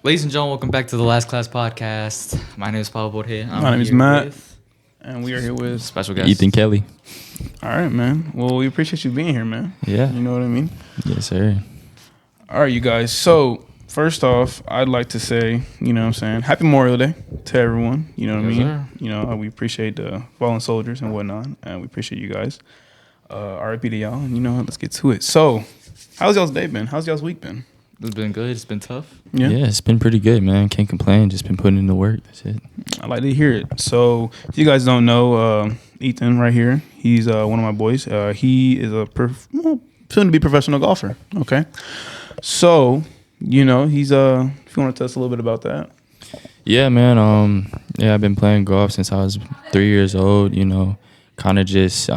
Ladies and gentlemen, welcome back to the Last Class Podcast. My name is Pablo Borge. My name is Matt, and we are here with special guest Ethan Kelly. All right, man. Well, we appreciate you being here, man. Yeah. You know what I mean? Yes, sir. All right, you guys. So, first off, I'd like to say, you know what I'm saying, Happy Memorial Day to everyone. You know what I mean? Sir. You know, we appreciate the fallen soldiers and whatnot, and we appreciate you guys. RIP to y'all, and you know, let's get to it. So, how's y'all's day been? How's y'all's week been? It's been good. It's been tough. Yeah, it's been pretty good, man. Can't complain. Just been putting in the work. That's it. I like to hear it. So, if you guys don't know, Ethan right here, he's one of my boys. He is a soon-to-be professional golfer. Okay, so you know he's if you want to tell us a little bit about that. Yeah, man. Yeah, I've been playing golf since I was 3 years old. You know, kind of just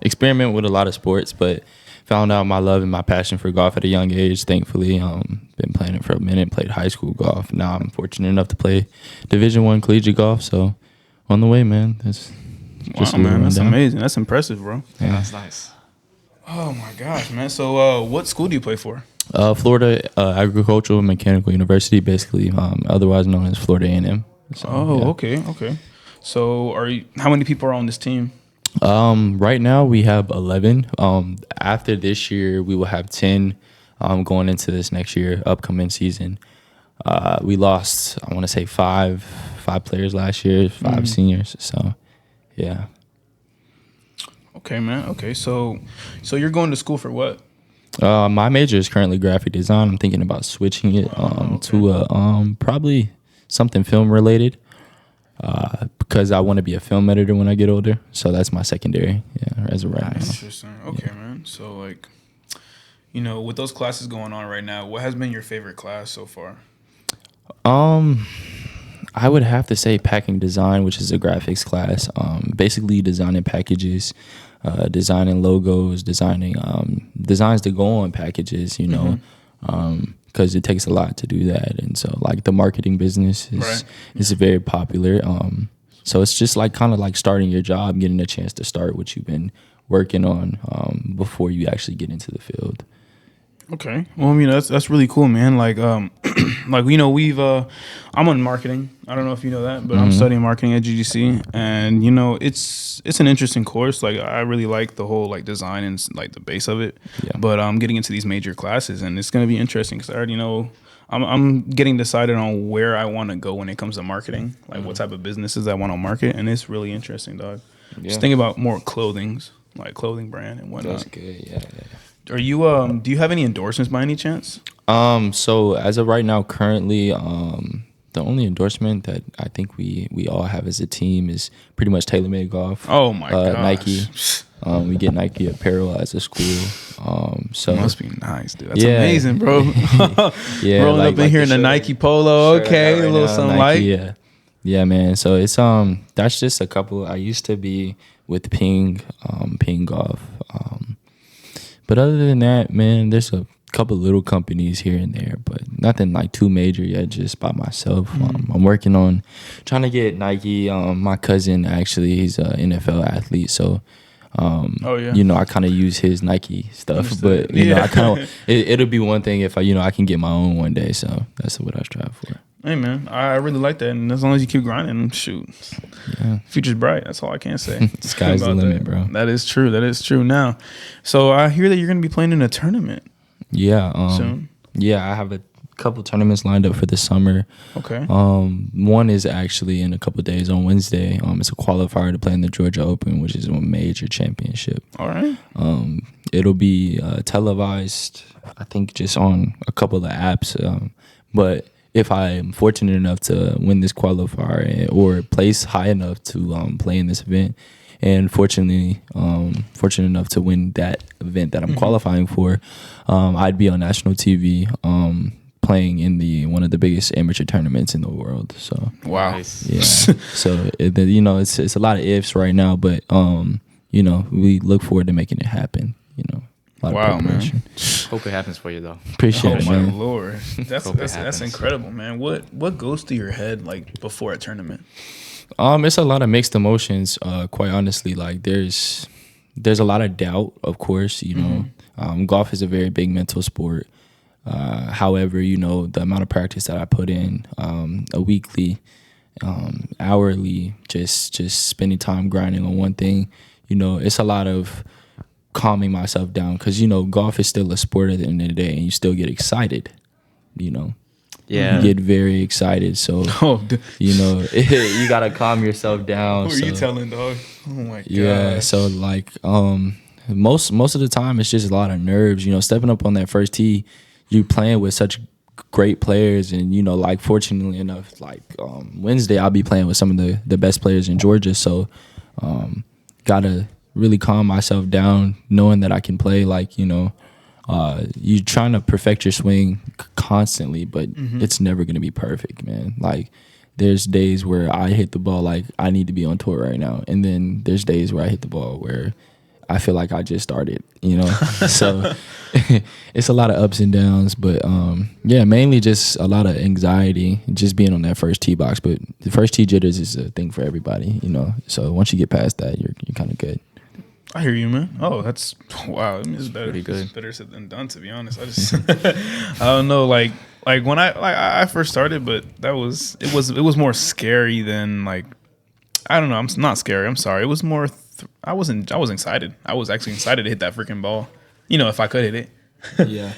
experiment with a lot of sports, but found out my love and my passion for golf at a young age. Thankfully, been playing it for a minute. Played high school golf. Now I'm fortunate enough to play Division I collegiate golf. So on the way, man. That's just Wow, man, that's amazing. That's impressive, bro. Yeah, that's nice. Oh my gosh, man. So, what school do you play for? Florida Agricultural and Mechanical University, basically, otherwise known as Florida A&M. So, yeah. Okay. So, how many people are on this team? Right now we have 11. After this year, we will have 10. Going into this next year, upcoming season. We lost, I want to say five players last year, 5 seniors. So, yeah. Okay, man. Okay, so you're going to school for what? My major is currently graphic design. I'm thinking about switching it to probably something film related. Because I want to be a film editor when I get older. So that's my secondary, as of right now. Interesting. Okay, man. So, like, you know, with those classes going on right now, what has been your favorite class so far? I would have to say packing design, which is a graphics class. Basically designing packages, designing logos, designing designs to go on packages, you know. Because it takes a lot to do that, and so like the marketing business is very popular. So it's just like kind of like starting your job, getting a chance to start what you've been working on before you actually get into the field. Okay. Well, I mean, that's really cool, man. Like, like, you know, I'm on marketing. I don't know if you know that, but I'm studying marketing at GGC, and you know, it's an interesting course. Like, I really like the whole like design and like the base of it. Yeah. But I'm getting into these major classes, and it's gonna be interesting because I already know I'm getting decided on where I want to go when it comes to marketing, like what type of businesses I want to market, and it's really interesting, dog. Yeah. Just think about more clothing brand and whatnot. That's good. Yeah. Are you do you have any endorsements by any chance? So as of right now, currently, the only endorsement that I think we all have as a team is pretty much TaylorMade Golf. Oh my gosh. Nike. We get Nike apparel as a school. So must be nice, dude. That's amazing, bro. Yeah, rolling up in here in a Nike polo. Okay, a little something Nike, like. Yeah, man. So it's that's just a couple. I used to be with Ping Golf. But other than that, man, there's a couple little companies here and there, but nothing like too major yet, just by myself. I'm working on trying to get Nike. My cousin, actually, he's an NFL athlete, so you know, I kind of use his Nike stuff. Understood. But you know, I kind of it'll be one thing if I can get my own one day. So that's what I strive for. Hey, man, I really like that, and as long as you keep grinding, shoot, future's bright. That's all I can say. Sky's the limit, bro. That is true. That is true. Now, so I hear that you're going to be playing in a tournament. Yeah. Soon. Yeah, I have a couple tournaments lined up for the summer. Okay. One is actually in a couple of days on Wednesday. It's a qualifier to play in the Georgia Open, which is a major championship. All right. It'll be televised, I think, just on a couple of apps. But if I am fortunate enough to win this qualifier or place high enough to play in this event, and fortunate enough to win that event that I'm qualifying for, I'd be on national TV playing in one of the biggest amateur tournaments in the world. So wow, nice. Yeah. So you know, it's a lot of ifs right now, but you know, we look forward to making it happen. You know. Wow, man. Hope it happens for you, though. Appreciate it, man. Oh, my Lord. That's incredible, man. What goes through your head, like, before a tournament? It's a lot of mixed emotions, quite honestly. Like, there's a lot of doubt, of course, you know. Golf is a very big mental sport. However, the amount of practice that I put in, a weekly, hourly, just spending time grinding on one thing, it's a lot of calming myself down because, golf is still a sport at the end of the day and you still get excited, Yeah. You get very excited. So, you got to calm yourself down. Who are you telling, dog? Oh, my God. Yeah, so, like, most of the time it's just a lot of nerves. Stepping up on that first tee, you playing with such great players, and like fortunately enough, like Wednesday I'll be playing with some of the best players in Georgia. So gotta really calm myself down, knowing that I can play. Like you're trying to perfect your swing constantly, but it's never gonna be perfect, man. Like there's days where I hit the ball like I need to be on tour right now, and then there's days where I hit the ball where I feel like I just started, So it's a lot of ups and downs, but mainly just a lot of anxiety, just being on that first tee box. But the first tee jitters is a thing for everybody, So once you get past that, you're kind of good. I hear you, man. Oh, that's wow. I mean, it's better. Pretty good. It's better said than done, to be honest. I just I don't know, like when I first started, but it was more scary than like I don't know. I'm not scary. I'm sorry. It was more. I was excited. I was actually excited to hit that freaking ball. If I could hit it. Yeah.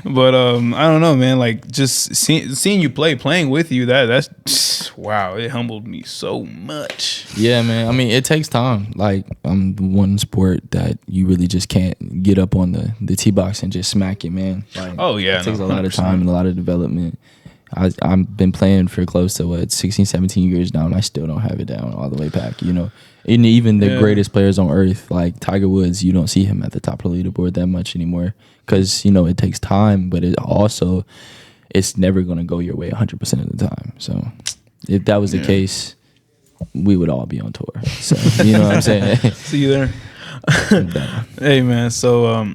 But I don't know, man. Like just seeing you playing with you, that's wow. It humbled me so much. Yeah, man. I mean, it takes time. Like one sport that you really just can't get up on the tee box and just smack it, man. Like, oh yeah, it takes a lot of time and a lot of development. I've been playing for close to 16, 17 years now, and I still don't have it down all the way back. And even the greatest players on earth, like Tiger Woods, you don't see him at the top of the leaderboard that much anymore because it takes time, but it's never going to go your way 100% of the time. So if that was the case, we would all be on tour. So you know what I'm saying? See you there. Hey man, so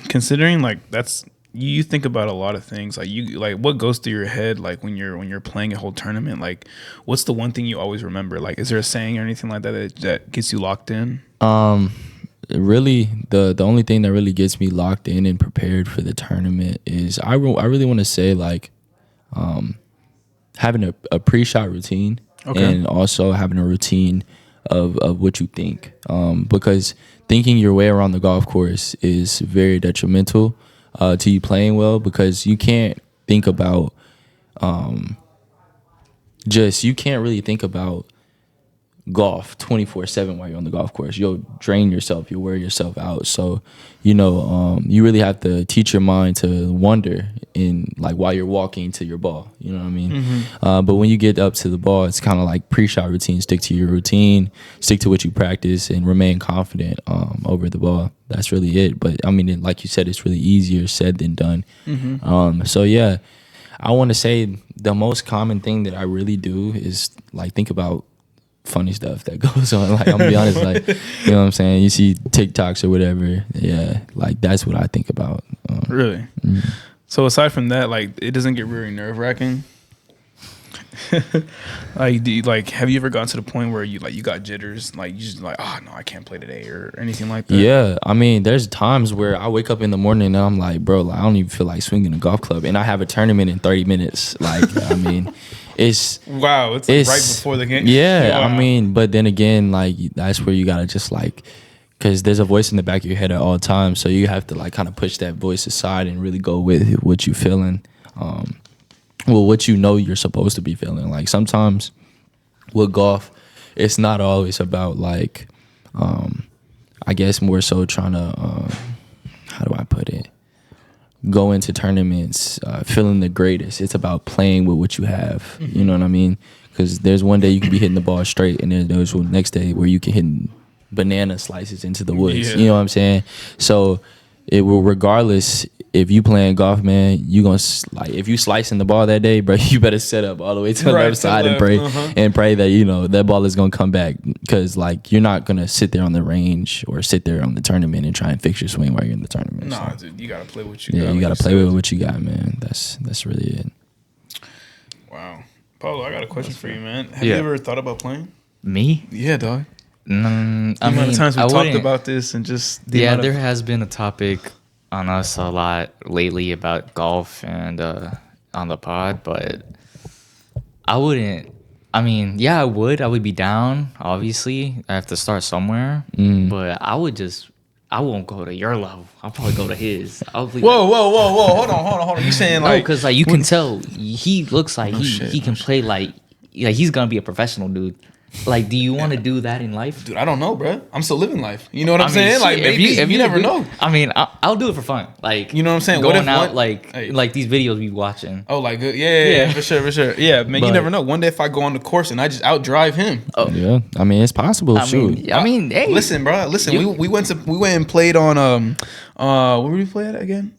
considering like that's. You think about a lot of things, like what goes through your head, like when you're playing a whole tournament, like what's the one thing you always remember? Like, is there a saying or anything like that gets you locked in? Really, the only thing that really gets me locked in and prepared for the tournament is I really want to say like having a pre-shot routine and also having a routine of what you think, because thinking your way around the golf course is very detrimental to you playing well, because you can't think about you can't really think about golf 24/7 while you're on the golf course. You'll drain yourself, you'll wear yourself out. So you really have to teach your mind to wonder in like while you're walking to your ball, you know what I mean? But when you get up to the ball, it's kind of like pre-shot routine. Stick to your routine, stick to what you practice, and remain confident over the ball. That's really it. But I mean, like you said, it's really easier said than done. So yeah, I want to say the most common thing that I really do is like think about funny stuff that goes on. Like, I'm gonna be honest, like, you know what I'm saying? You see TikToks or whatever. Yeah, like that's what I think about. Really? So aside from that, like, it doesn't get really nerve-wracking? Like, have you ever gotten to the point where you got jitters, like you just like, oh no, I can't play today or anything like that? Yeah, I mean, there's times where I wake up in the morning and I'm like, bro, like, I don't even feel like swinging a golf club, and I have a tournament in 30 minutes. Like, I mean, it's right before the game. Yeah, wow. I mean, but then again, like that's where you gotta just like, because there's a voice in the back of your head at all times, so you have to like kind of push that voice aside and really go with what you feeling. What you're supposed to be feeling. Like sometimes with golf, it's not always about like, I guess more so trying to, how do I put it? Go into tournaments feeling the greatest. It's about playing with what you have. You know what I mean? Because there's one day you can be hitting the ball straight, and then there's one next day where you can hit banana slices into the woods. You know what I'm saying? So it will, regardless, if you playing golf, man, you gonna like if you slicing the ball that day, bro, you better set up all the way to the left side and pray that that ball is gonna come back, because like you're not gonna sit there on the range or sit there on the tournament and try and fix your swing while you're in the tournament. Nah, so, dude, you gotta play what you got. Yeah, you gotta play with what you got, man. That's really it. Wow, Paulo, I got a question for you, man. Have you ever thought about playing? Me? Yeah, dog. I mean, amount of times we I talked wouldn't- about this and just there has been a topic on us a lot lately about golf and on the pod, but I wouldn't. I mean, yeah, I would. I would be down. Obviously, I have to start somewhere. But I would just. I won't go to your level. I'll probably go to his. I'll be Whoa! Hold on. You saying no, like? because like you can tell he looks like he can no play like he's gonna be a professional dude. Like, do you want to do that in life? Dude, I don't know, bro. I'm still living life. You know what I'm saying? Shit, Like, maybe if you never know. I mean, I'll do it for fun. Like, You know what I'm saying? Going What if out one- like Hey. like these videos we watching. Oh, like yeah, for sure. Yeah, man, you But- never know. One day if I go on the course and I just outdrive him. Yeah, I mean it's possible. I Shoot, mean, hey, Listen, bro. Listen, You- we went and played on where did we play at again?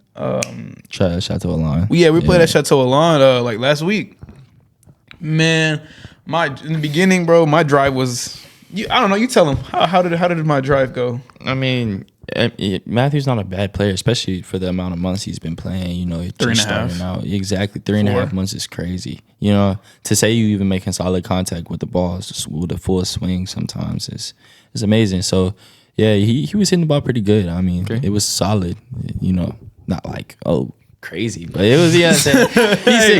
Chateau Line. We played at Chateau Alon like last week. Man, in the beginning, bro, my drive was. I don't know. You tell him how did my drive go? I mean, Matthew's not a bad player, especially for the amount of months he's been playing. You know, Three and a starting half. out. Exactly, 3.5 4. months is crazy. You know, to say you even making solid contact with the balls just with a full swing sometimes is amazing. So yeah, he was hitting the ball pretty good. I mean, it was solid. You know, not like crazy, but it was he's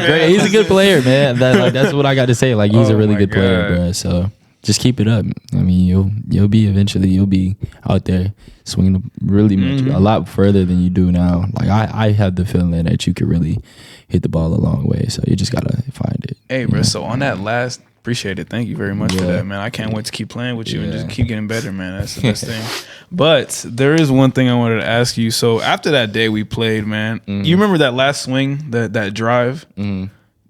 great. He's a good player, man. That's what I got to say. Like he's a really my good player, God. bro. So. Just keep it up. I mean, you'll be out there swinging really much a lot further than you do now. Like I have the feeling that you could really hit the ball a long way. So you just gotta find it. Hey, bro. So on that last, appreciate it. Thank you very much for Yeah. that, man. I can't wait to keep playing with you and just keep getting better, man. That's the best thing. But there is one thing I wanted to ask you. So after that day we played, man, you remember that last swing, that drive?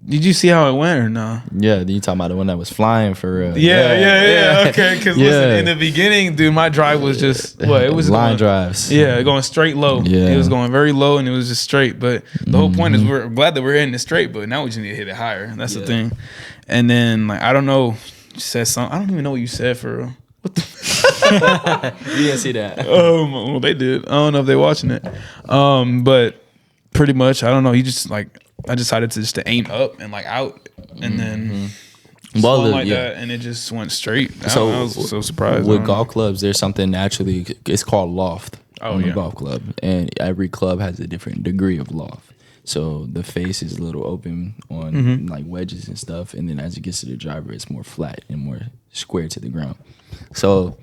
Did you see how it went or no? Yeah, you talking about the one that was flying for real? Yeah. Okay, because listen, in the beginning, dude, my drive was just it was line going, drives. Yeah, going straight low. Yeah. It was going very low and it was just straight. But the whole point is we're glad that we're hitting it straight, but now we just need to hit it higher. That's the thing. And then like I don't know, you said something. I don't even know what you said for real. What the You didn't see that. well, they did. I don't know if they're watching it. But pretty much, I don't know. He just like I decided to aim up and like out, and then swung like that, and it just went straight. I was so surprised. With golf clubs, there's something naturally. It's called loft on a yeah. golf club, and every club has a different degree of loft. So the face is a little open on like wedges and stuff, and then as it gets to the driver, it's more flat and more square to the ground. So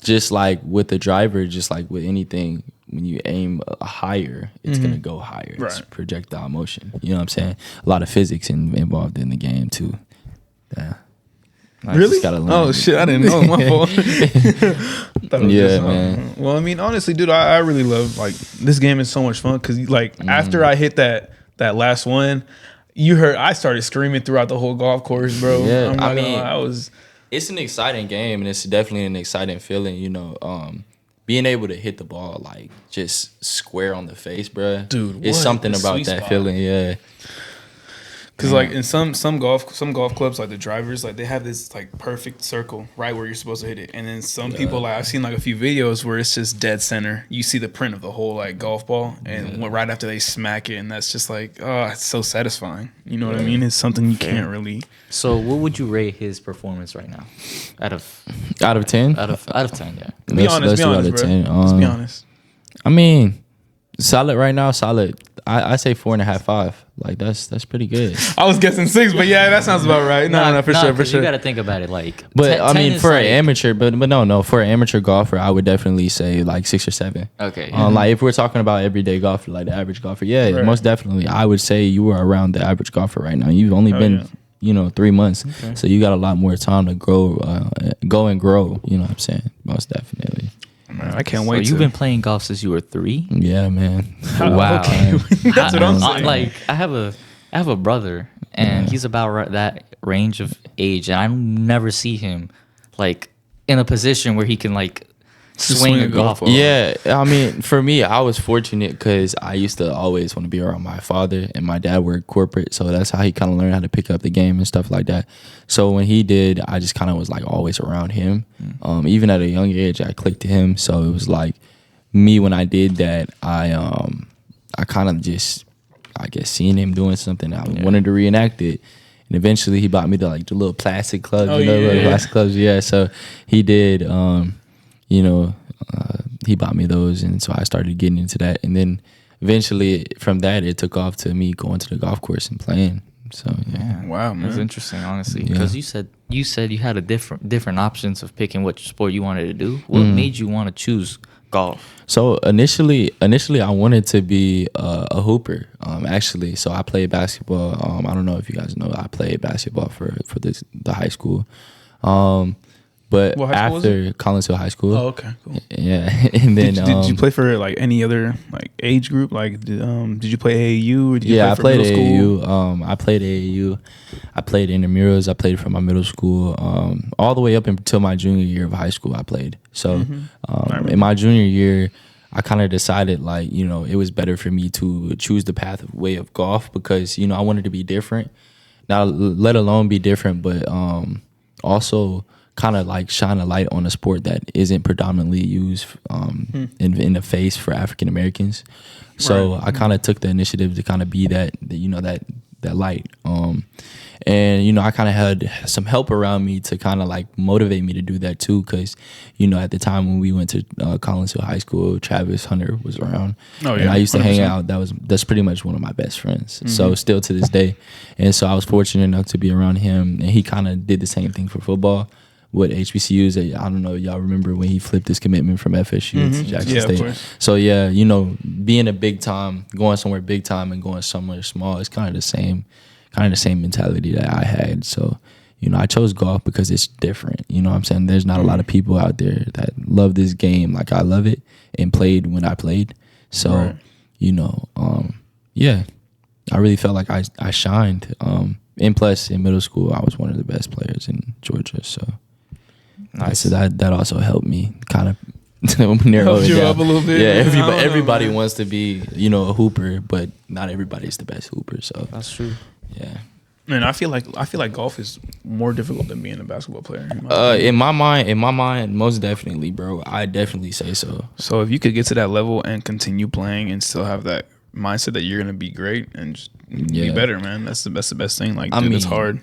just like with the driver, just like with anything, when you aim higher, it's gonna go higher. It's Right. projectile motion. You know what I'm saying? A lot of physics involved in the game too. Yeah. I Really? just gotta learn Oh it. shit! I didn't know. My fault. Thought it was Yeah, just, man. Well, I mean, honestly, dude, I really love like this game is so much fun because like after I hit that last one, I started screaming throughout the whole golf course, bro. Yeah, I'm not I gonna mean, lie, I was. It's an exciting game, and it's definitely an exciting feeling. You know, being able to hit the ball like just square on the face, bruh. Dude, it's what? something The about sweet that spot. feeling. Yeah, Cause like in some golf clubs, like the drivers, like they have this like perfect circle right where you're supposed to hit it, and then some people like I've seen like a few videos where it's just dead center. You see the print of the whole like golf ball, and right after they smack it, and that's just like it's so satisfying. You know what I mean? It's something you can't really. So, what would you rate his performance right now? Out of out of 10. out of 10, yeah. Be honest, do out bro. of 10. Let's be honest. I mean, solid right now. Solid. I say 4.5, 5. Like that's pretty good. I was guessing 6, but yeah, that sounds about right. No, for sure. 'cause You got to think about it like. But 10 I mean, is for like, an amateur, but no, for an amateur golfer, I would definitely say like 6 or 7. Okay. Like if we're talking about everyday golfer, like the average golfer, Right. most definitely, I would say you are around the average golfer right now. You've only been, yeah. 3 months, so you got a lot more time to grow, go and grow. You know what I'm saying? Most definitely. Man, I can't So wait. you've been playing golf since you were 3? Yeah, man. Wow. Okay. That's what I'm saying. Like I have a brother, and he's about that range of age, and I never see him like in a position where he can like swing a golf ball. Yeah, I mean, for me, I was fortunate because I used to always want to be around my father, and my dad worked corporate, so that's how he kind of learned how to pick up the game and stuff like that. So when he did, I just kind of was like always around him. Even at a young age, I clicked to him. So it was like me when I did that, I kind of just, I guess, seeing him doing something, I wanted to reenact it. And eventually he bought me the little plastic clubs, little plastic clubs. Yeah, so he did. He bought me those, and so I started getting into that. And then eventually from that it took off to me going to the golf course and playing. So yeah. Wow, man. That's interesting, honestly, Yeah. because you said you had a different options of picking what sport you wanted to do. What made you want to choose golf? So initially, I wanted to be a hooper. Actually, so I played basketball. I don't know if you guys know, I played basketball for the high school. But What high school was after Collinsville High School, Oh, okay, cool. yeah, and then Did you play for like any other like age group? Like, did you play AAU or did you I play for played middle school? AAU. I played AAU. I played intramurals. I played for my middle school. All the way up until my junior year of high school, I played. So in my junior year, I kind of decided like, you know, it was better for me to choose the way of golf because, you know, I wanted to be different. Now, let alone be different, but also kind of like shine a light on a sport that isn't predominantly used in the face for African Americans. So I kind of took the initiative to kind of be that light. And, you know, I kind of had some help around me to kind of like motivate me to do that too. Cause, you know, at the time when we went to Collinsville High School, Travis Hunter was around. Oh, yeah, and I used to 100%. hang out. That's pretty much one of my best friends. So still to this day. And so I was fortunate enough to be around him, and he kind of did the same thing for football. What HBCUs, I don't know, y'all remember when he flipped his commitment from FSU to Jackson Yeah, of State. course. So yeah, you know, being a big time, going somewhere big time and going somewhere small, it's kind of the same mentality that I had. So, you know, I chose golf because it's different. You know what I'm saying? There's not a lot of people out there that love this game like I love it and played when I played. So, you know, yeah, I really felt like I shined. And plus in middle school, I was one of the best players in Georgia. So. Nice. So that also helped me kind of narrow Helped it you down. up a little bit. Yeah, I don't know, everybody man. wants to be, you know, a hooper, but not everybody's the best hooper. So That's true. yeah. Man, I feel like golf is more difficult than being a basketball player. In my mind, most definitely, bro. I definitely say so. So if you could get to that level and continue playing and still have that mindset that you're gonna be great and just be Yeah. better, man. That's the best thing. Like, I dude, it's mean, hard.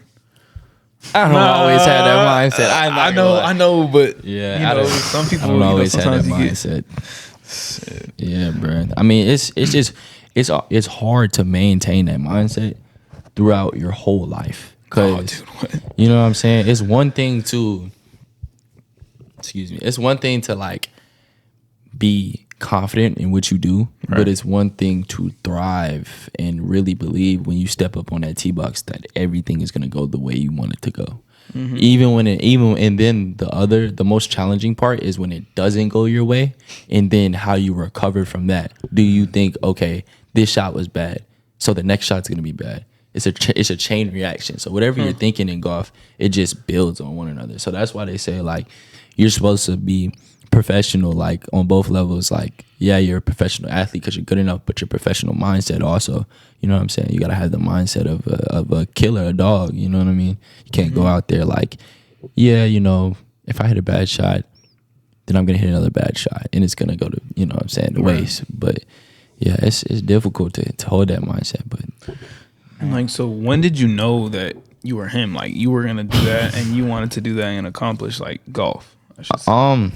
I don't always have that mindset. I'm not gonna lie. I know, but Yeah, you I know, don't- some people, I don't you know, always have that sometimes you get. mindset. Yeah, bro. I mean, it's hard to maintain that mindset throughout your whole life. Oh, Cause dude, what? you know what I'm saying? It's one thing to like be confident in what you do, but it's one thing to thrive and really believe when you step up on that tee box that everything is gonna go the way you want it to go. And then the most challenging part is when it doesn't go your way, and then how you recover from that. Do you think, okay, this shot was bad, so the next shot's gonna be bad? It's a chain reaction. So whatever you're thinking in golf, it just builds on one another. So that's why they say like you're supposed to be professional, like on both levels. Like, yeah, you're a professional athlete because you're good enough, but your professional mindset also, you know what I'm saying? You gotta have the mindset of a killer, a dog. You know what I mean? You can't go out there like, yeah, you know, if I hit a bad shot, then I'm gonna hit another bad shot, and it's gonna go to, you know what I'm saying, the waste. But yeah, it's difficult to hold that mindset. But Like, so when did you know that you were him? Like, you were gonna do that, and you wanted to do that and accomplish like golf. I should say.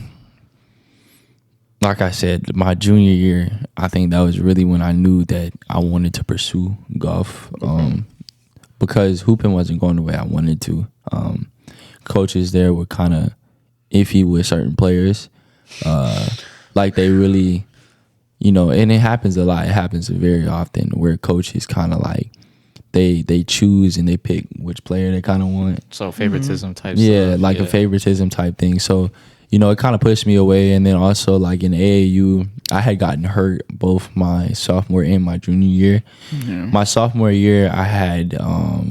Like I said, my junior year, I think that was really when I knew that I wanted to pursue golf. Because hooping wasn't going the way I wanted to. Coaches there were kind of iffy with certain players. Like they really, you know, and it happens a lot. It happens very often where coaches kind of like they choose and they pick which player they kind of want. So favoritism type Yeah, stuff. like a favoritism type thing. So, you know, it kind of pushed me away. And then also like in AAU, I had gotten hurt both my sophomore and my junior year. My sophomore year, I had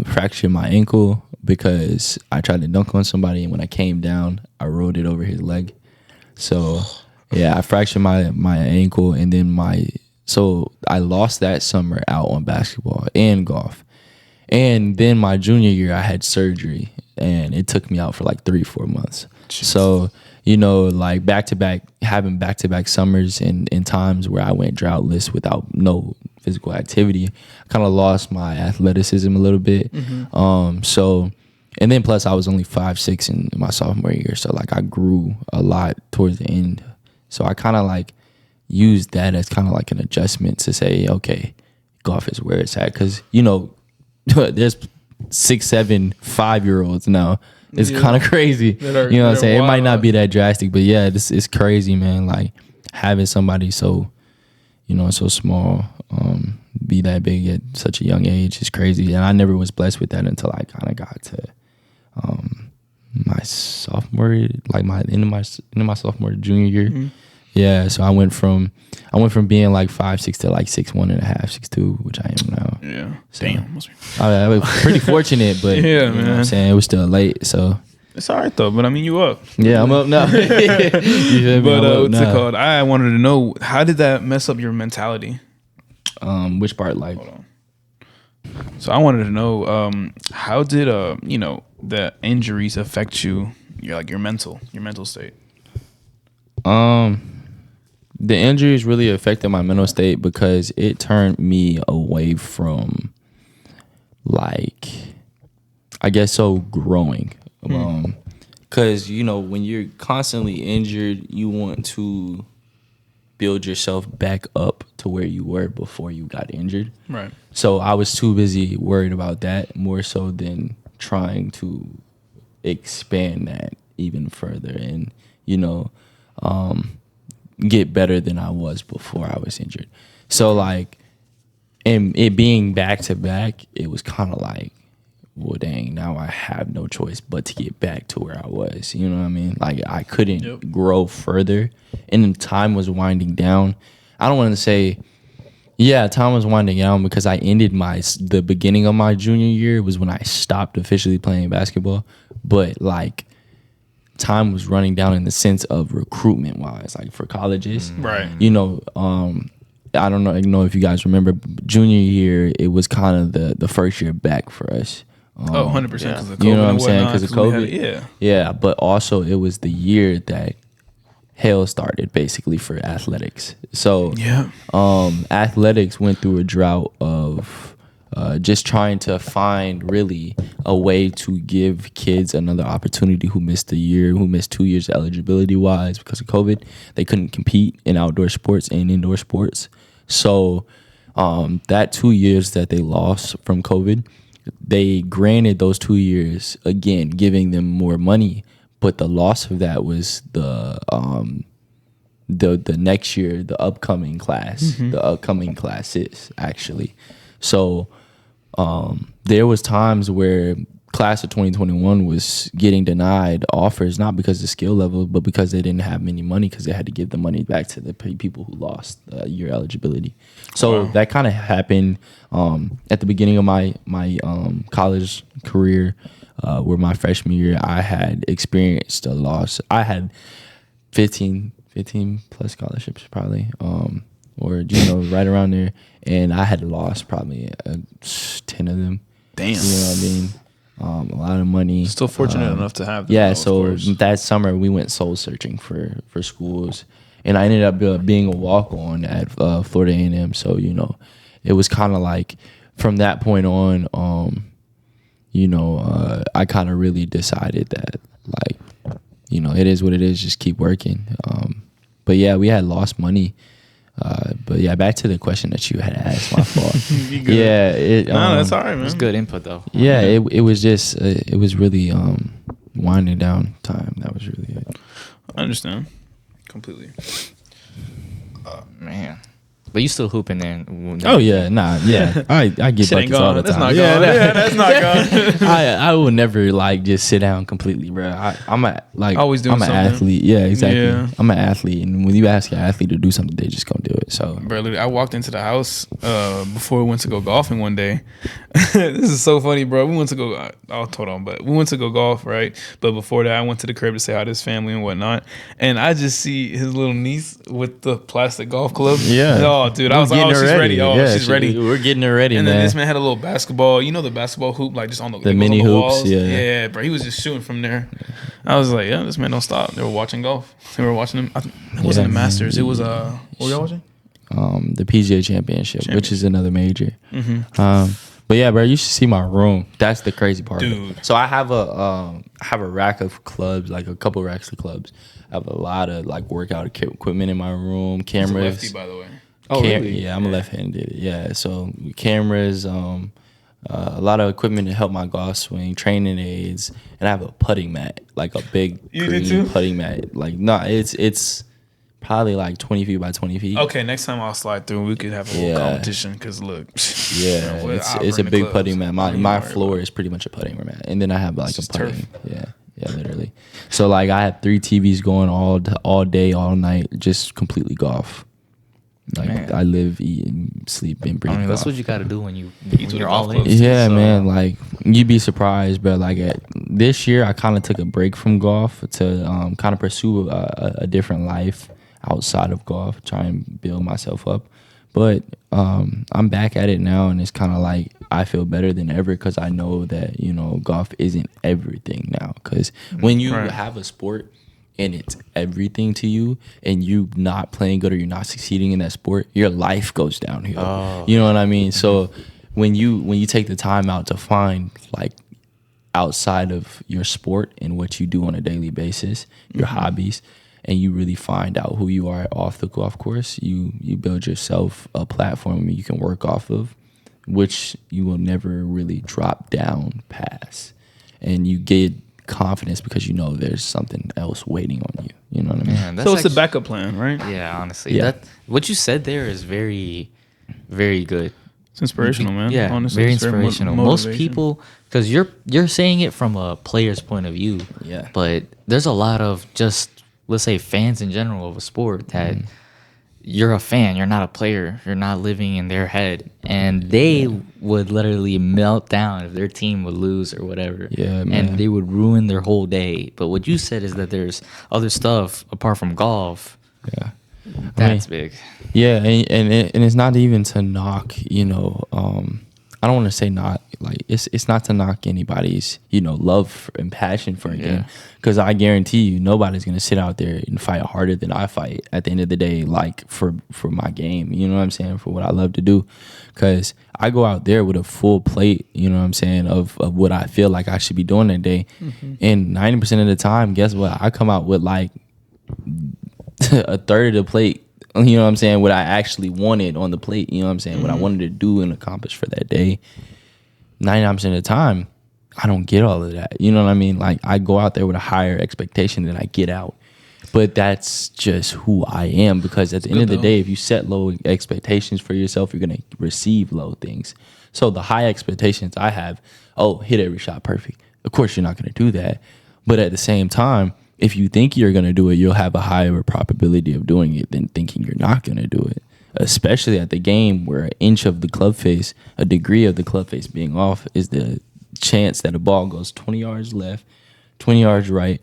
fractured my ankle because I tried to dunk on somebody, and when I came down, I rolled it over his leg. So yeah, I fractured my ankle, and then so I lost that summer out on basketball and golf. And then my junior year, I had surgery, and it took me out for like 3-4 months. So, you know, like having back-to-back summers and times where I went droughtless without no physical activity, I kind of lost my athleticism a little bit. So, and then plus I was only 5'6" in my sophomore year. So like I grew a lot towards the end. So I kind of like, use that as kind of like an adjustment to say, okay, golf is where it's at. Because, there's 6, 7, 5-year-olds now. It's kind of crazy. You know what I'm saying? It might not be that drastic, but yeah, it's crazy, man. Like having somebody so small, be that big at such a young age is crazy. And I never was blessed with that until I kind of got to my sophomore, like my end of my sophomore junior year. Mm-hmm. Yeah, so I went from being like 5'6" to like 6'1.5", 6'2", which I am now. Yeah, so, damn. I was pretty fortunate, but yeah, man. Know what I'm saying, it was still late, so it's all right though. But I mean, you up? Yeah, I'm up now. You feel me? But what's it called? I wanted to know, how did that mess up your mentality? Which part? Like, hold on. So I wanted to know, how did the injuries affect you? Your mental state. The injuries really affected my mental state because it turned me away from, like, I guess so, growing. Because, when you're constantly injured, you want to build yourself back up to where you were before you got injured. Right. So I was too busy worried about that more so than trying to expand that even further and, get better than I was before I was injured. So like, and it being back to back, it was kind of like, well, dang, now I have no choice but to get back to where I was. You know what I mean? Like I couldn't grow further, and time was winding down. I don't want to say, yeah, time was winding down because I ended the beginning of my junior year was when I stopped officially playing basketball. But like, time was running down in the sense of recruitment wise, like for colleges. Right. I don't know if you guys remember, junior year, it was kind of the first year back for us. 100% because of COVID. You know what I'm saying? Because of COVID. Yeah. Yeah, but also it was the year that hell started basically for athletics. So athletics went through a drought of just trying to find really a way to give kids another opportunity who missed a year, who missed 2 years eligibility wise because of COVID. They couldn't compete in outdoor sports and indoor sports. So that 2 years that they lost from COVID, they granted those 2 years again, giving them more money. But the loss of that was the next year, the upcoming class, the upcoming classes actually. So there was times where class of 2021 was getting denied offers, not because of skill level, but because they didn't have any money because they had to give the money back to the people who lost year eligibility. So that kind of happened at the beginning of my college career, where my freshman year I had experienced a loss. I had 15 plus scholarships probably, or right around there, and I had lost probably 10 of them. Damn. You know what I mean? A lot of money. Still fortunate enough to have them. Yeah, though, so that summer we went soul searching for schools, and I ended up being a walk-on at Florida A&M. So it was kind of like from that point on, I kind of really decided that it is what it is. Just keep working. But yeah, we had lost money. But yeah, back to the question that you had asked. My fault. Yeah, no, that's all right, man. It's good input though. Yeah, it was just it was really winding down time. That was really it. I understand completely. Man, but you still hooping then? Oh yeah, I get buckets all the time. That's not gone. I will never just sit down completely, bro. I'm always doing I'm an something. athlete. Yeah, exactly. Yeah. I'm an athlete, and when you ask an athlete to do something, they just gonna do it. So, Bro, literally, I walked into the house before we went to go golfing one day. This is so funny, bro. We went to go. Hold on, but we went to go golf, right? But before that, I went to the crib to say hi to his family and whatnot, and I just see his little niece with the plastic golf club. Yeah. Oh, dude, I was like, oh, she's ready. Oh, Yeah, she's ready. We're getting her ready, And man. then this man had a little basketball, the basketball hoop, just on the mini on the hoops, walls. yeah. Yeah, bro. He was just shooting from there. I was like, yeah, this man don't stop. They were watching golf. They were watching him. It wasn't the Masters. It was what were y'all watching? The PGA Championship, which is another major. Mm-hmm. But yeah, bro, you should see my room. That's the crazy part. Dude. So I have a rack of clubs, like a couple racks of clubs. I have a lot of like workout equipment in my room, cameras. He's a lefty, by the way. Oh, really? Yeah, I'm a left-handed. Yeah, so cameras, a lot of equipment to help my golf swing, training aids, and I have a putting mat, like a big You do green too? putting mat. Like, no, it's probably like 20 feet by 20 feet. Okay, next time I'll slide through. We could have a little Yeah. competition. Cause look, Yeah, bro, it's a big putting mat. My Don't worry floor about it. is pretty much a putting mat, and then I have like It's a just putting. turf. Yeah, literally. So like I have 3 TVs going all day, all night, just completely golf. Like Man. I live, eat, and sleep, and breathe. I mean, that's golf. what you got to do when with you're a all golf in. club. Yeah, So, man. Like you'd be surprised, but like this year, I kind of took a break from golf to kind of pursue a different life outside of golf, try and build myself up. But I'm back at it now, and it's kind of like I feel better than ever because I know that golf isn't everything now. Because when you Right. have a sport and it's everything to you, and you not playing good or you're not succeeding in that sport, your life goes downhill. Oh. You know what I mean? So when you take the time out to find like outside of your sport and what you do on a daily basis, your hobbies, and you really find out who you are off the golf course, you build yourself a platform you can work off of, which you will never really drop down past. And you get confidence because you know there's something else waiting on you. You know what I mean? Man, that's So it's the actu- backup plan, right? Yeah, honestly, Yeah. that what you said there is very, very good. It's inspirational, man. Yeah, Honestly, very it's inspirational. Most motivation. people, because you're saying it from a player's point of view. Yeah. But there's a lot of just, let's say, fans in general of a sport that you're a fan, you're not a player, you're not living in their head, and they would literally melt down if their team would lose or whatever. Yeah, man. And they would ruin their whole day. But what you said is that there's other stuff apart from golf. Yeah. That's big. Yeah, and it's not even to knock, I don't want to say not, like, it's not to knock anybody's, love and passion for a game. Yeah. Because I guarantee you, nobody's going to sit out there and fight harder than I fight at the end of the day, like, for my game, you know what I'm saying, for what I love to do. Because I go out there with a full plate, you know what I'm saying, of what I feel like I should be doing that day. And 90% of the time, guess what? I come out with, like, a third of the plate, you know what I'm saying, what I actually wanted on the plate, you know what I'm saying, what I wanted to do and accomplish for that day. 99% of the time, I don't get all of that. You know what I mean? Like, I go out there with a higher expectation than I get out. But that's just who I am, because at the end of the day, if you set low expectations for yourself, you're going to receive low things. So the high expectations I have, hit every shot perfect. Of course, you're not going to do that. But at the same time, if you think you're going to do it, you'll have a higher probability of doing it than thinking you're not going to do it. Especially at the game where an inch of the club face, a degree of the club face being off is the chance that a ball goes 20 yards left, 20 yards right,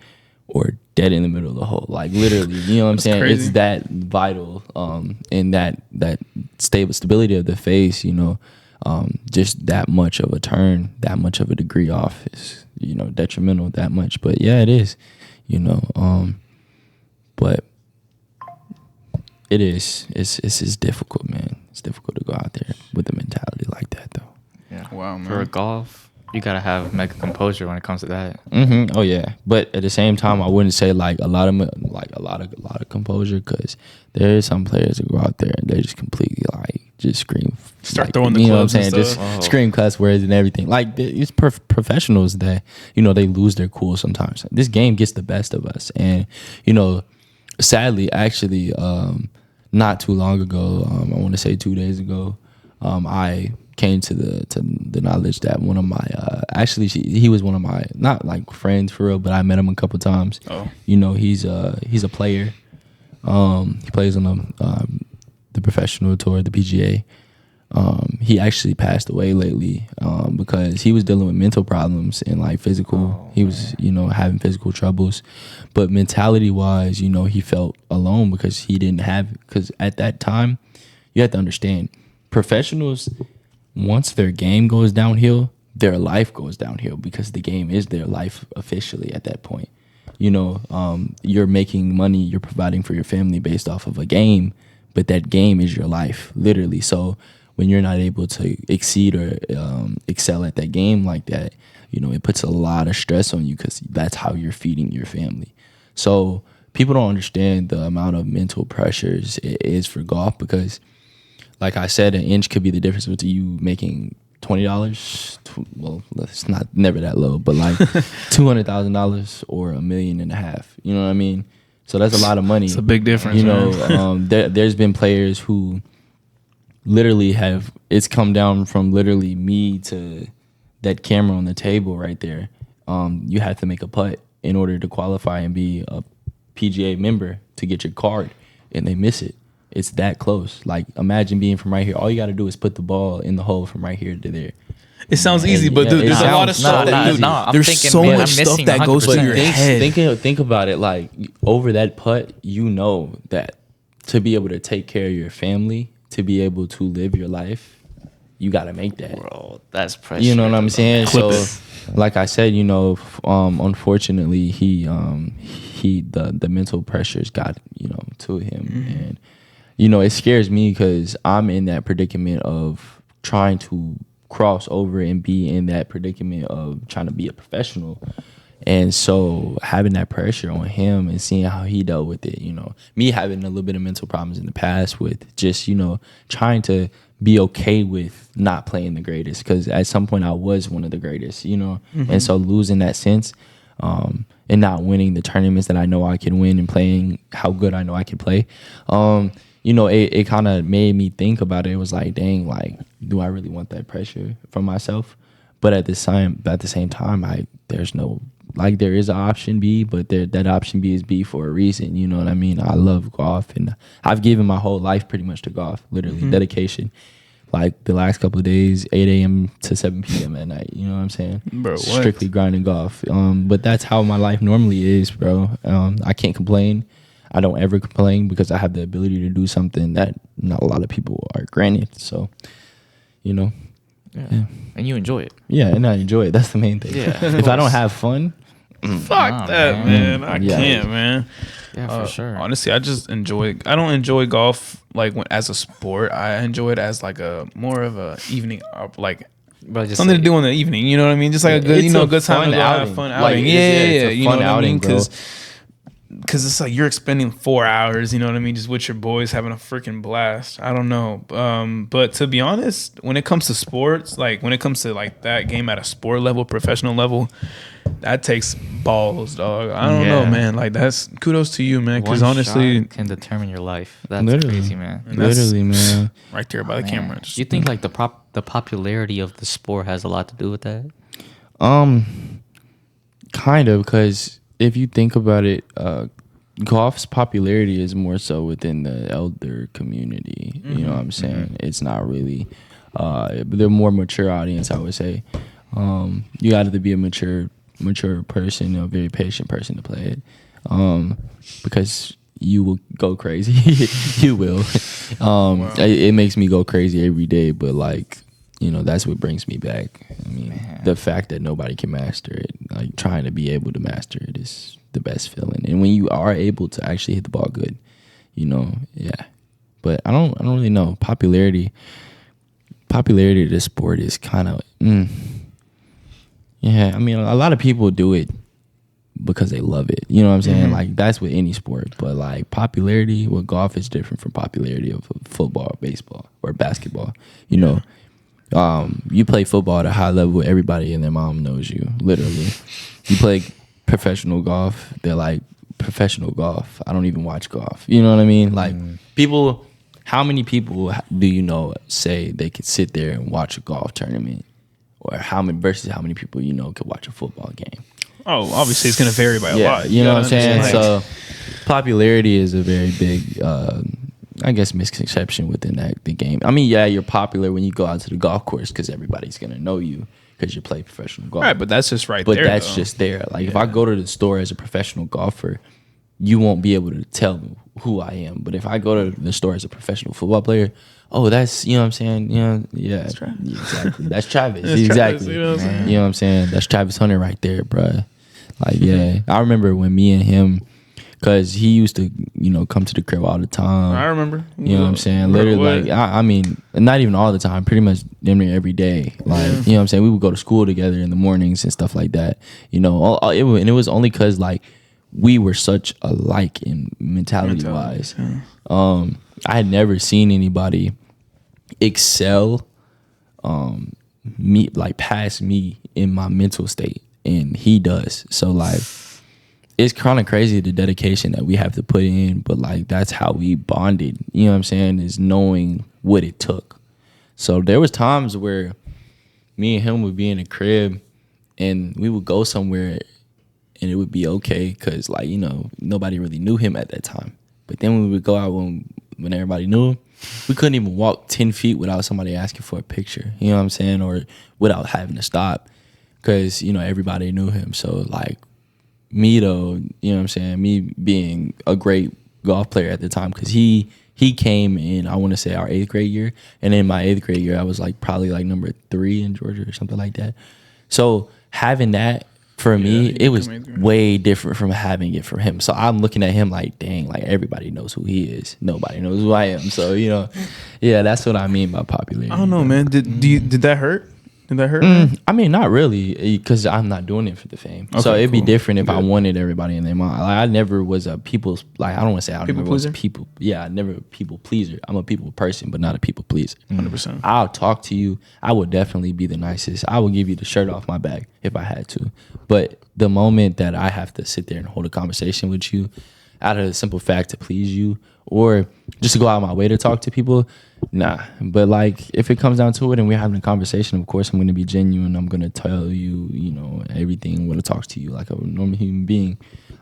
or dead in the middle of the hole. Like, literally, you know what I'm saying? crazy. It's that vital, and that stability of the face, just that much of a turn, that much of a degree off is, detrimental that much. But yeah, it is. But it is. It's difficult, man. It's difficult to go out there with a mentality like that, though. Yeah. Wow, man. For golf, you gotta have mega composure when it comes to that. Mm-hmm. Oh yeah, but at the same time, I wouldn't say like a lot of composure, because there is some players that go out there and they just completely just scream, Start throwing the you know what I'm clubs and saying, just stuff. scream cuss words and everything. Like it's professionals that they lose their cool sometimes. This game gets the best of us, and sadly, actually, not too long ago, I want to say 2 days ago, I came to the knowledge that one of my he was one of my, not like friends for real, but I met him a couple times. He's a player. He plays on the professional tour, the PGA. He actually passed away lately because he was dealing with mental problems and like physical. He was having physical troubles, but mentality wise, he felt alone because he didn't have, because at that time, you have to understand, professionals, once their game goes downhill, their life goes downhill, because the game is their life officially at that point. You're making money, you're providing for your family based off of a game, but that game is your life, literally. So when you're not able to exceed or excel at that game like that, you know, it puts a lot of stress on you because that's how you're feeding your family. So people don't understand the amount of mental pressures it is for golf because, like I said, an inch could be the difference between you making $20. Well, it's not never that low, but like $200,000 or $1.5 million. You know what I mean? So that's a lot of money. It's a big difference. You know, there's been players who literally have it's come down from literally me to that camera on the table right there. You have to make a putt in order to qualify and be a PGA member to get your card, and they miss it. It's that close. Like, imagine being from right here. All you got to do is put the ball in the hole from right here to there. It sounds easy, but dude, there's a lot of stuff there's so much stuff that goes through your head. Think about it. Like, over that putt, you know that to be able to take care of your family, to be able to live your life, you got to make that. Bro, that's pressure. You know what I'm saying? Clip So, it. like I said, you know, unfortunately, the mental pressures got, you know, to him. And, you know, it scares me because I'm in that predicament of trying to cross over and be in that predicament of trying to be a professional. And so having that pressure on him and seeing how he dealt with it, you know, me having a little bit of mental problems in the past with just, you know, trying to be okay with not playing the greatest, because at some point I was one of the greatest, you know, and so losing that sense and not winning the tournaments that I know I can win and playing how good I know I can play, you know, it kind of made me think about it. It was like, dang, like, do I really want that pressure from myself? But at the same time, there's no, like, there is an option B, but that option B is B for a reason. You know what I mean? I love golf, and I've given my whole life pretty much to golf, literally dedication. Like, the last couple of days, 8 a.m. to 7 p.m. at night. You know what I'm saying? Bro, what? Strictly grinding golf. But that's how my life normally is, bro. I can't complain. I don't ever complain because I have the ability to do something that not a lot of people are granted. So, you know. Yeah. And you enjoy it. Yeah, and I enjoy it. That's the main thing. Yeah, if I don't have fun, Fuck that, man. I can't, man. Yeah, for sure. Honestly, I don't enjoy golf like as a sport. I enjoy it as like a more of a evening, like something to do in the evening. You know what I mean? Just like a good, you know, good time to go have fun outing. Yeah. You know what I mean? Because it's like you're expending 4 hours, you know what I mean, just with your boys having a freaking blast. I don't know. But to be honest, when it comes to sports, like when it comes to like that game at a sport level, professional level, that takes balls, dog. I don't know, man. Like, that's kudos to you, man. Because honestly, can determine your life. That's literally crazy, man. Literally, man. Right there by the camera. You think like the popularity of the sport has a lot to do with that? Kind of, because if you think about it, golf's popularity is more so within the elder community. You know what I'm saying? It's not really they're more mature audience, I would say. You got to be a mature person, a very patient person to play it, because you will go crazy. You will. It makes me go crazy every day, but like, you know, that's what brings me back. I mean, the fact that nobody can master it, like trying to be able to master it, is the best feeling. And when you are able to actually hit the ball good, you know, yeah. But I don't really know. Popularity of the sport is kind of, yeah. I mean, a lot of people do it because they love it. You know what I'm saying? Like, that's with any sport. But like, popularity with golf is different from popularity of football, baseball, or basketball. You know, you play football at a high level, everybody and their mom knows you, literally. You play professional golf, they're like, professional golf, I don't even watch golf. You know what I mean? Like, people, how many people do you know say they could sit there and watch a golf tournament? Or how many people you know could watch a football game? Oh, obviously it's going to vary by a lot. You know what I'm saying? So popularity is a very big, I guess, misconception within the game. I mean, yeah, you're popular when you go out to the golf course because everybody's going to know you because you play professional golf. Right, but that's just there. But that's just there. Like, if I go to the store as a professional golfer, you won't be able to tell me who I am. But if I go to the store as a professional football player, oh, that's, you know what I'm saying? You know, yeah. That's Travis. Exactly. That's Travis. Exactly. You know what I'm saying? That's Travis Hunter right there, bro. Like, yeah. I remember when me and him Cause he used to, come to the crib all the time. I remember. You know what I'm saying? Literally, like, I mean, not even all the time, pretty much damn near every day. Like, you know what I'm saying? We would go to school together in the mornings and stuff like that. And it was only cause like we were such alike in mentality wise. Yeah. I had never seen anybody excel me like past me in my mental state, and he does. So like it's kind of crazy the dedication that we have to put in, but like that's how we bonded, you know what I'm saying, is knowing what it took. So there was times where me and him would be in a crib and we would go somewhere and it would be okay because like nobody really knew him at that time. But then when we would go out when everybody knew him, we couldn't even walk 10 feet without somebody asking for a picture, you know what I'm saying, or without having to stop because everybody knew him. So like me though, you know what I'm saying, me being a great golf player at the time, because he came in, I want to say, our 8th grade year, and in my 8th grade year I was like probably like number 3 in Georgia or something like that. So having that for me, it was way different from having it for him. So I'm looking at him like, dang, like everybody knows who he is, nobody knows who I am. So yeah, that's what I mean by popularity. I don't know, man. Did that hurt? Did that hurt? I mean, not really, because I'm not doing it for the fame. Okay, so it'd be different if I wanted everybody in their mind. Like, I never was a people's, like, I don't want to say I never was a people. Yeah, I never a people pleaser. I'm a people person, but not a people pleaser. 100%. I'll talk to you. I would definitely be the nicest. I would give you the shirt off my back if I had to. But the moment that I have to sit there and hold a conversation with you out of the simple fact to please you, or just to go out of my way to talk to people, nah. But like if it comes down to it and we're having a conversation, of course I'm going to be genuine. I'm going to tell you, everything. I'm going to talk to you like a normal human being.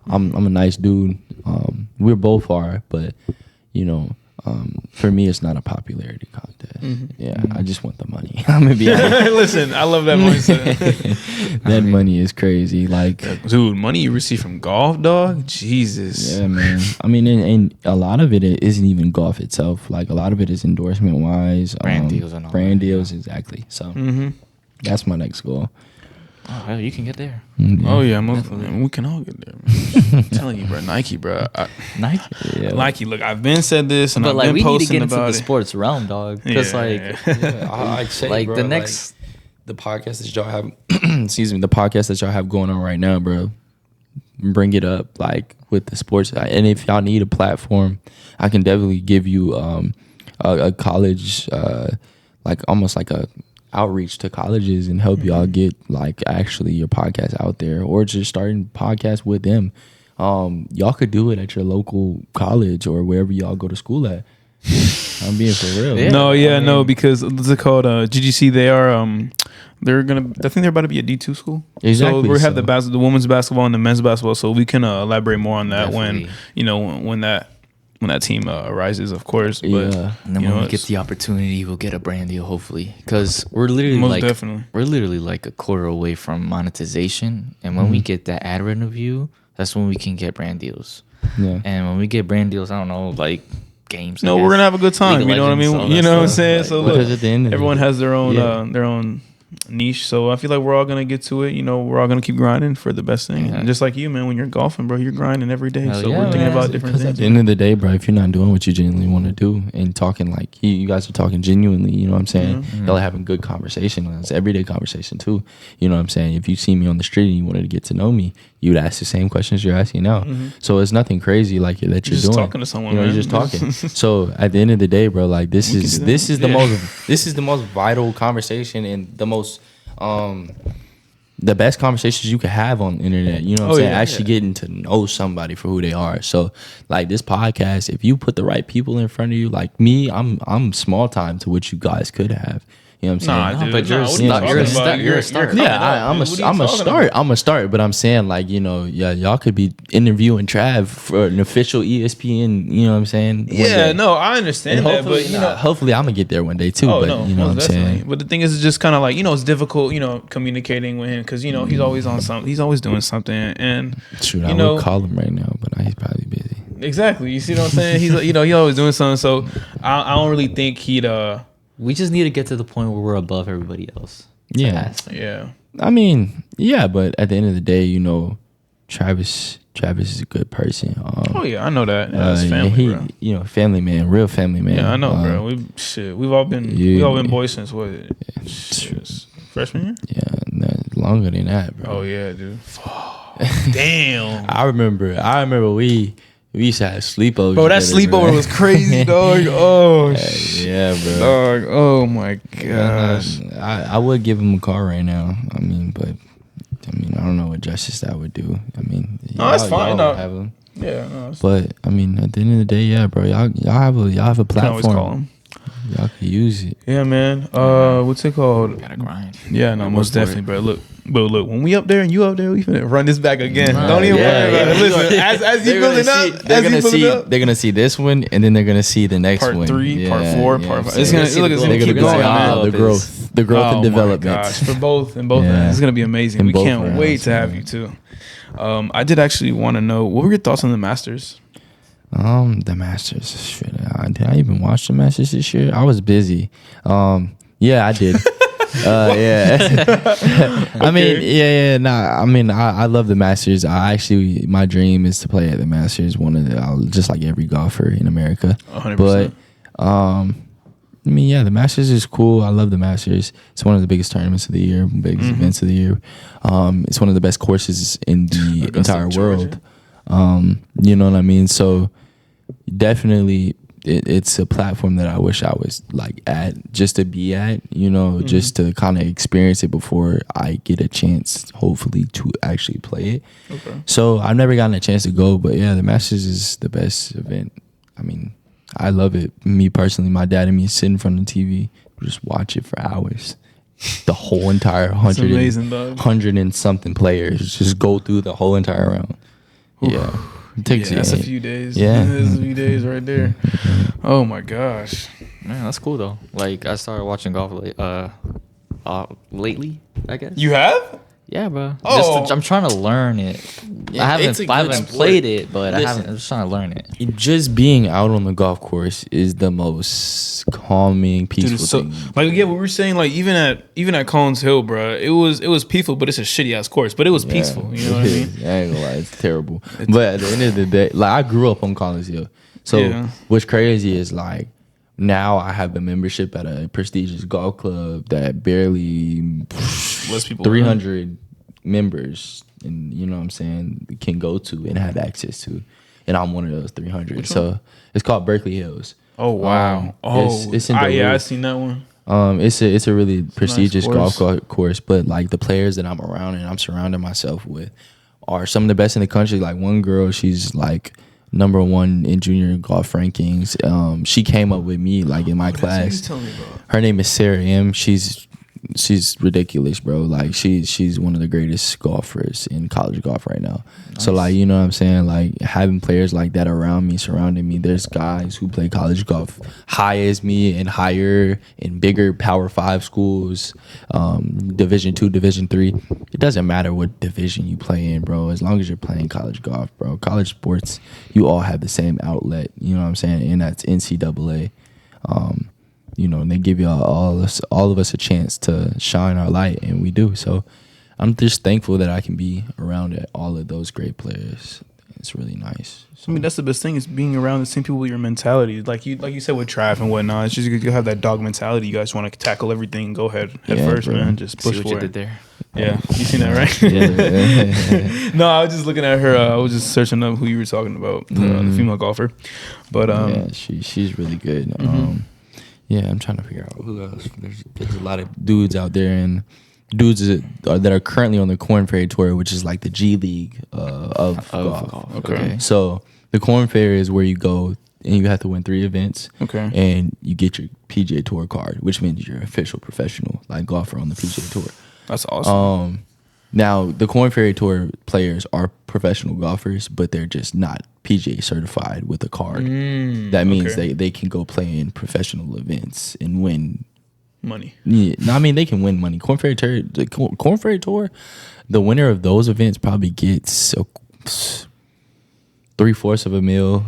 I'm a nice dude. We both are, but for me it's not a popularity contest. Yeah, I just want the money. I'm gonna be honest. Listen, I love that mindset. That money is crazy. Like, dude, money you receive from golf, dog. Jesus. Yeah, man. I mean, and a lot of it isn't even golf itself. Like, a lot of it is endorsement wise, brand deals and all brand deals, exactly. So that's my next goal. Oh, hell, you can get there. Oh yeah, we can all get there, man. I'm telling you, bro. Nike, bro. Nike. Yeah. Nike. Look, I've been said this, and but I've like been we need to posting get into about the it. sports realm, dog. Because I'd say, like bro, the next, the podcast that y'all have, excuse me, the podcast that y'all have going on right now, bro. Bring it up like with the sports, and if y'all need a platform, I can definitely give you a college, like almost like a outreach to colleges and help y'all get like actually your podcast out there, or just starting podcasts with them. Y'all could do it at your local college or wherever y'all go to school at. I'm being for real. Yeah. No, because what's it called? GGC. They are they're gonna. I think they're about to be a D2 school. Exactly. So we have the women's basketball and the men's basketball. So we can elaborate more on that when that team arises, of course. But, yeah. And then when we get the opportunity, we'll get a brand deal, hopefully, because we're literally like a quarter away from monetization. And when we get that ad revenue, that's when we can get brand deals. Yeah. And when we get brand deals, I don't know, like games. No, we're gonna have a good time. You know what I mean? You know what I'm saying? So look, at the end of everyone has their own niche. So I feel like we're all gonna get to it. We're all gonna keep grinding for the best thing. And just like you, man, when you're golfing, bro, you're grinding every day. So we're thinking about different things. At the end of the day, bro, if you're not doing what you genuinely want to do and talking like you guys are talking genuinely, you know what I'm saying? Y'all are having good conversation. It's everyday conversation too. You know what I'm saying? If you see me on the street and you wanted to get to know me, you would ask the same questions you're asking now. So it's nothing crazy like that you're just doing. Talking to someone, you're just talking. So at the end of the day, bro, like this is the most vital conversation and the most the best conversations you can have on the internet. You know what I'm saying? Actually getting to know somebody for who they are. So like this podcast, if you put the right people in front of you, like me, I'm small time to what you guys could have. You know what I'm saying? But you're a start. Yeah, I'm a start. But I'm saying like, y'all could be interviewing Trav for an official ESPN. You know what I'm saying? Yeah, no, I understand that. But hopefully I'm gonna get there one day too. Oh, but no, you know what I'm saying? But the thing is, it's just kind of like it's difficult. Communicating with him because he's always on something. He's always doing something. And shoot, I would call him right now, but he's probably busy. Exactly. You see what I'm saying? He's he's always doing something. So I don't really think he'd. We just need to get to the point where we're above everybody else. Yeah. I mean, yeah, but at the end of the day, Travis is a good person. Oh yeah, I know that. Yeah, that's family, bro. You know, family man, real family man. Yeah, I know, bro. We've all been boys since what? Freshman year? Yeah, longer than that, bro. Oh yeah, dude. Damn. I remember we used to have sleepovers. Bro, that sleepover was crazy, dog. Oh yeah, bro. Dog. Oh my gosh. I would give him a car right now. I mean, I don't know what justice that would do. I mean, no, that's fine. Y'all have him. Yeah, no, but I mean, at the end of the day, yeah, bro, y'all have a platform. Can always call him. Y'all can use it. Yeah, man. What's it called? Gotta grind. Yeah, no, most definitely, bro. Look, when we up there and you up there, we finna run this back again. Don't even worry about it. Listen, as you building up, they're gonna see this one, and then they're gonna see the next part one. Part 3, part 4, part 5. It's gonna keep going, man. The growth and development. Gosh, for both ends, it's gonna be amazing. We can't wait to have you too. I did actually want to know, what were your thoughts on the Masters? The Masters. Shit, did I even watch the Masters this year? I was busy. Yeah, I did. Yeah. I mean, yeah. Nah, I mean, I love the Masters. My dream is to play at the Masters. Just like every golfer in America. 100%. But, I mean, yeah, the Masters is cool. I love the Masters. It's one of the biggest tournaments of the year, biggest events of the year. It's one of the best courses in the entire world. You know what I mean? So definitely it's a platform that I wish I was like at, just to be at, you know, just to kind of experience it before I get a chance, hopefully, to actually play it. Okay. So I've never gotten a chance to go, but yeah, the Masters is the best event. I mean, I love it. Me personally, my dad and me sit in front of the TV, just watch it for hours. The whole entire 100 and something players just go through the whole entire round. Yeah. It takes that's a few days. Yeah. That's a few days right there. Oh my gosh. Man, that's cool though. Like I started watching golf lately, I guess. You have? Yeah, bro. Oh. I'm trying to learn it. Yeah, I haven't played it, but I'm just trying to learn it. Just being out on the golf course is the most calming, peaceful thing. Like, yeah, what we were saying, like even at Collins Hill, bro, it was peaceful, but it's a shitty ass course, but it was peaceful. You know what I mean? I ain't gonna lie, it's terrible. But at the end of the day, like I grew up on Collins Hill, so what's crazy is like now I have a membership at a prestigious golf club that barely less people 300 members, and you know what I'm saying, can go to and have access to, and I'm one of those 300. Which so one? It's called Berkeley Hills. Oh wow! It's in Duluth. I seen that one. It's a really prestigious nice golf course, but like the players that I'm around and I'm surrounding myself with are some of the best in the country. Like one girl, she's like number 1 in junior golf rankings. She came up with me like in my class. Tell me about. Her name is Sarah M. She's ridiculous, bro. Like she's one of the greatest golfers in college golf right now. Nice. So like, you know what I'm saying? Like having players like that around me, surrounding me. There's guys who play college golf high as me and higher in bigger Power 5 schools, Division 2, Division 3. It doesn't matter what division you play in, bro. As long as you're playing college golf, bro. College sports, you all have the same outlet. You know what I'm saying? And that's NCAA. You know, and they give you all of us a chance to shine our light, and we do. So I'm just thankful that I can be around all of those great players. It's really nice. So, I mean, that's the best thing is being around the same people with your mentality. Like you said with Trav and whatnot. It's just you have that dog mentality. You guys want to tackle everything and go head first, bro. Man. Just push See what for you it. did there. Yeah, you seen that, right? Yeah. No, I was just looking at her. I was just searching up who you were talking about, the female golfer. But yeah, she's really good. Yeah, I'm trying to figure out who else. There's a lot of dudes out there, and dudes that are currently on the Korn Ferry Tour, which is like the G League of golf. Okay. So the Korn Ferry is where you go and you have to win 3 events. Okay. And you get your PGA Tour card, which means you're an official professional like golfer on the PGA Tour. That's awesome. Now, the Korn Ferry Tour players are professional golfers, but they're just not PGA certified with a card. That means they can go play in professional events and win money. Yeah, no, I mean, they can win money. Korn Ferry Tour, the winner of those events probably gets $750,000 of a mil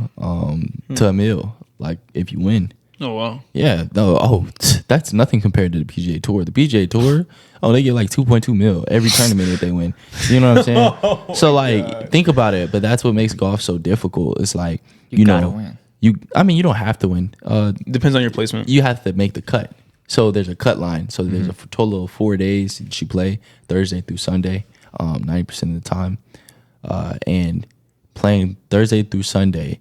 to a mil, like if you win. Oh wow. Yeah. No. Oh, that's nothing compared to the PGA Tour. The PGA Tour, Oh, they get like 2.2 mil every tournament that they win. You know what I'm saying? So like, think about it. But that's what makes golf so difficult. It's like You gotta win. You don't have to win. Depends on your placement. You have to make the cut. So there's a cut line. So there's a total of 4 days that you play, Thursday through Sunday, 90% of the time, and playing Thursday through Sunday.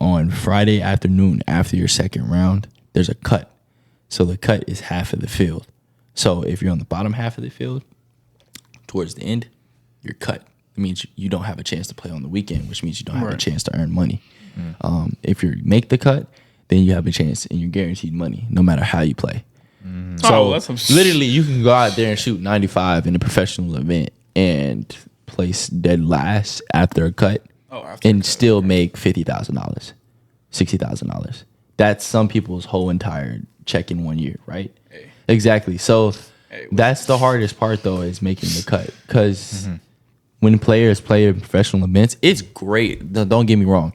On Friday afternoon after your second round, there's a cut. So the cut is half of the field. So if you're on the bottom half of the field, towards the end, you're cut. It means you don't have a chance to play on the weekend, which means you don't have a chance to earn money. If you make the cut, then you have a chance and you're guaranteed money no matter how you play. So literally, you can go out there and shoot 95 in a professional event and place dead last after a cut and still make $50,000, $60,000. That's some people's whole entire check in 1 year, right? Hey. Exactly. So that's the hardest part, though, is making the cut. Because when players play in professional events, it's great. Don't get me wrong.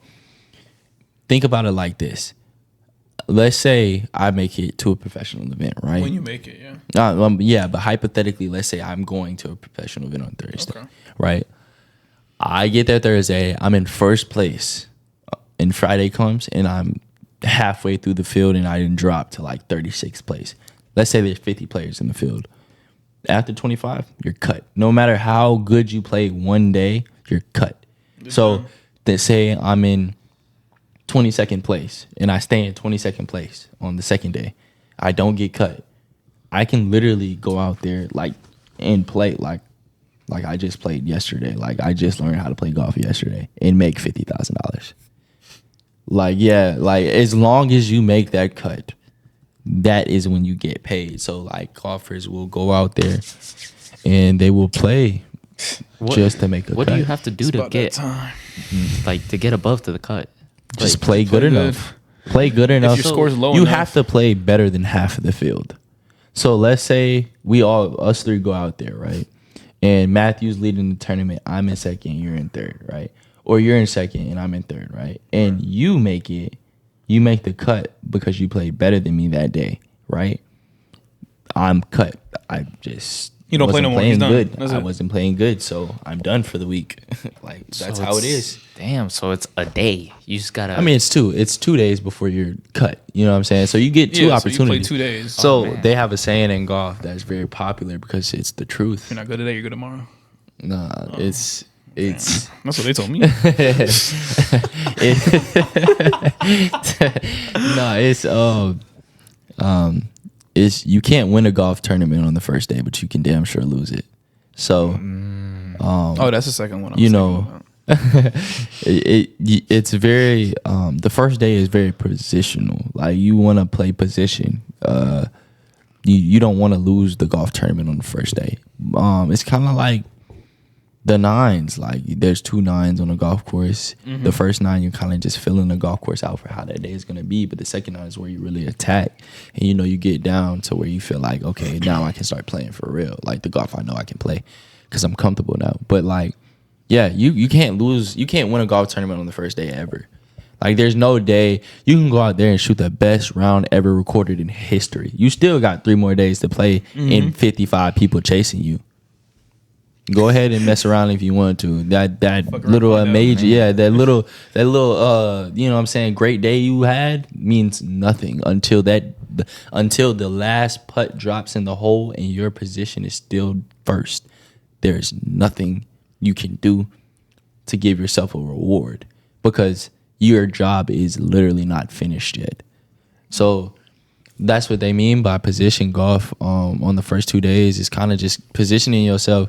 Think about it like this. Let's say I make it to a professional event, right? When you make it, yeah. Yeah, but hypothetically, let's say I'm going to a professional event on Thursday, right? I get there Thursday. I'm in first place. And Friday comes, and I'm halfway through the field, and I didn't drop to like 36th place. Let's say there's 50 players in the field. After 25, you're cut. No matter how good you play one day, you're cut. So let's say I'm in 22nd place, and I stay in 22nd place on the second day. I don't get cut. I can literally go out there and play like I just played yesterday. Like I just learned how to play golf yesterday and make $50,000. As long as you make that cut, that is when you get paid. So like golfers will go out there and they will play just to make a cut. What do you have to do to get to get above to the cut? Just play good enough. Play good enough. If your score's low you enough, have to play better than half of the field. So let's say us three go out there, right? And Matthew's leading the tournament. I'm in second, you're in third, right? Or you're in second and I'm in third, right? And you make the cut because you played better than me that day, right? I'm cut. You don't play no more. He's done. Good. I wasn't playing good, so I'm done for the week. That's how it is. Damn, so it's a day. You just gotta. I mean, it's 2 days before you're cut. You know what I'm saying? So you get two opportunities. So you play 2 days. So they have a saying in golf that's very popular because it's the truth. If you're not good today, you're good tomorrow. Nah, it's that's what they told me. It's you can't win a golf tournament on the first day, but you can damn sure lose it. So, that's the second one. It's very the first day is very positional. Like you want to play position. You don't want to lose the golf tournament on the first day. It's kind of like the nines. Like there's 2 nines on a golf course. The first 9 you're kind of just filling the golf course out for how that day is gonna be. But the second 9 is where you really attack, and you get down to where you feel like, okay, now I can start playing for real. Like the golf I know I can play because I'm comfortable now. But like, yeah, you can't lose. You can't win a golf tournament on the first day ever. Like there's no day you can go out there and shoot the best round ever recorded in history. You still got 3 more days to play and 55 people chasing you. Go ahead and mess around if you want to. That little amazing, that little you know what I'm saying, great day you had means nothing until the last putt drops in the hole and your position is still first. There's nothing you can do to give yourself a reward because your job is literally not finished yet. So that's what they mean by position golf. On the first 2 days is kind of just positioning yourself.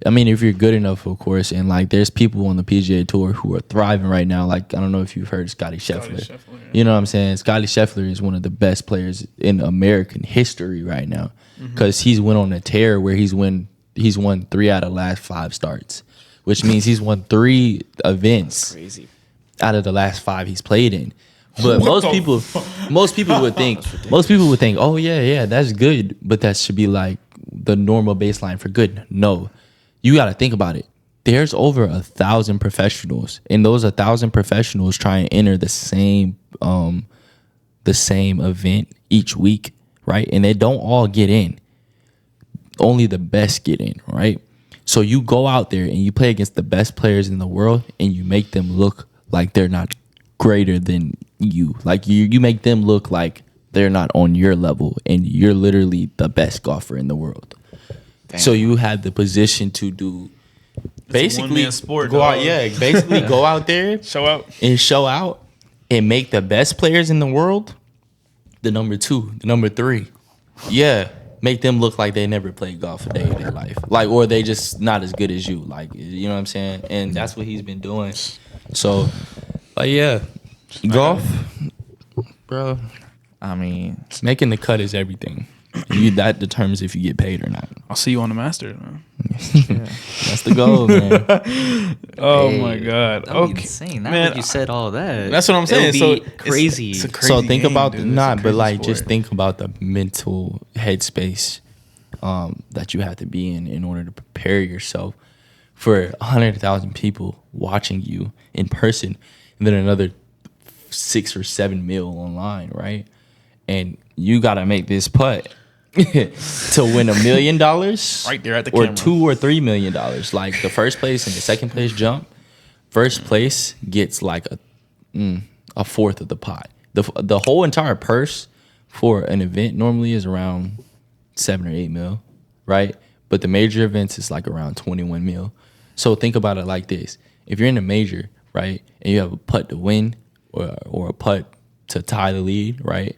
I mean, if you're good enough, of course, and like there's people on the PGA Tour who are thriving right now. Like I don't know if you've heard Scotty Scheffler. You know what I'm saying? Scotty Scheffler is one of the best players in American history right now because he's went on a tear where he's won 3 out of the last 5 starts, which means he's won 3 events out of the last 5 he's played in. But most people would think, oh yeah, that's good, but that should be like the normal baseline for good. No. You got to think about it. There's over 1,000 professionals, and those 1,000 professionals try and enter the same event each week, right? And they don't all get in. only the best get in, right? So you go out there and you play against the best players in the world, and you make them look like they're not greater than you. Like you make them look like they're not on your level, and you're literally the best golfer in the world. Damn. So you have the position to do basically sport, go out, basically go out there, show out, and make the best players in the world the number 2, the number 3. Yeah, make them look like they never played golf a day in their life, like, or they just not as good as you, like, you know what I'm saying? And that's what he's been doing. So, but yeah, golf, bro. I mean, making the cut is everything. That determines if you get paid or not. I'll see you on the Masters, man. That's the goal, man. Oh my God. That would be insane. Now that you said all that. That's what I'm saying. So crazy. It's a crazy so think game, about dude. but like sport. just think about the mental headspace that you have to be in order to prepare yourself for 100,000 people watching you in person, and then another 6 or 7 mil online, right? And you gotta make this putt to win $1 million right there at the or camera. $2 or $3 million. Like the first place and the second place jump, first place gets like a fourth of the pot. The whole entire purse for an event normally is around 7 or 8 mil, right? But the major events is like around 21 mil. So think about it like this: if you're in a major, right, and you have a putt to win or a putt to tie the lead, right?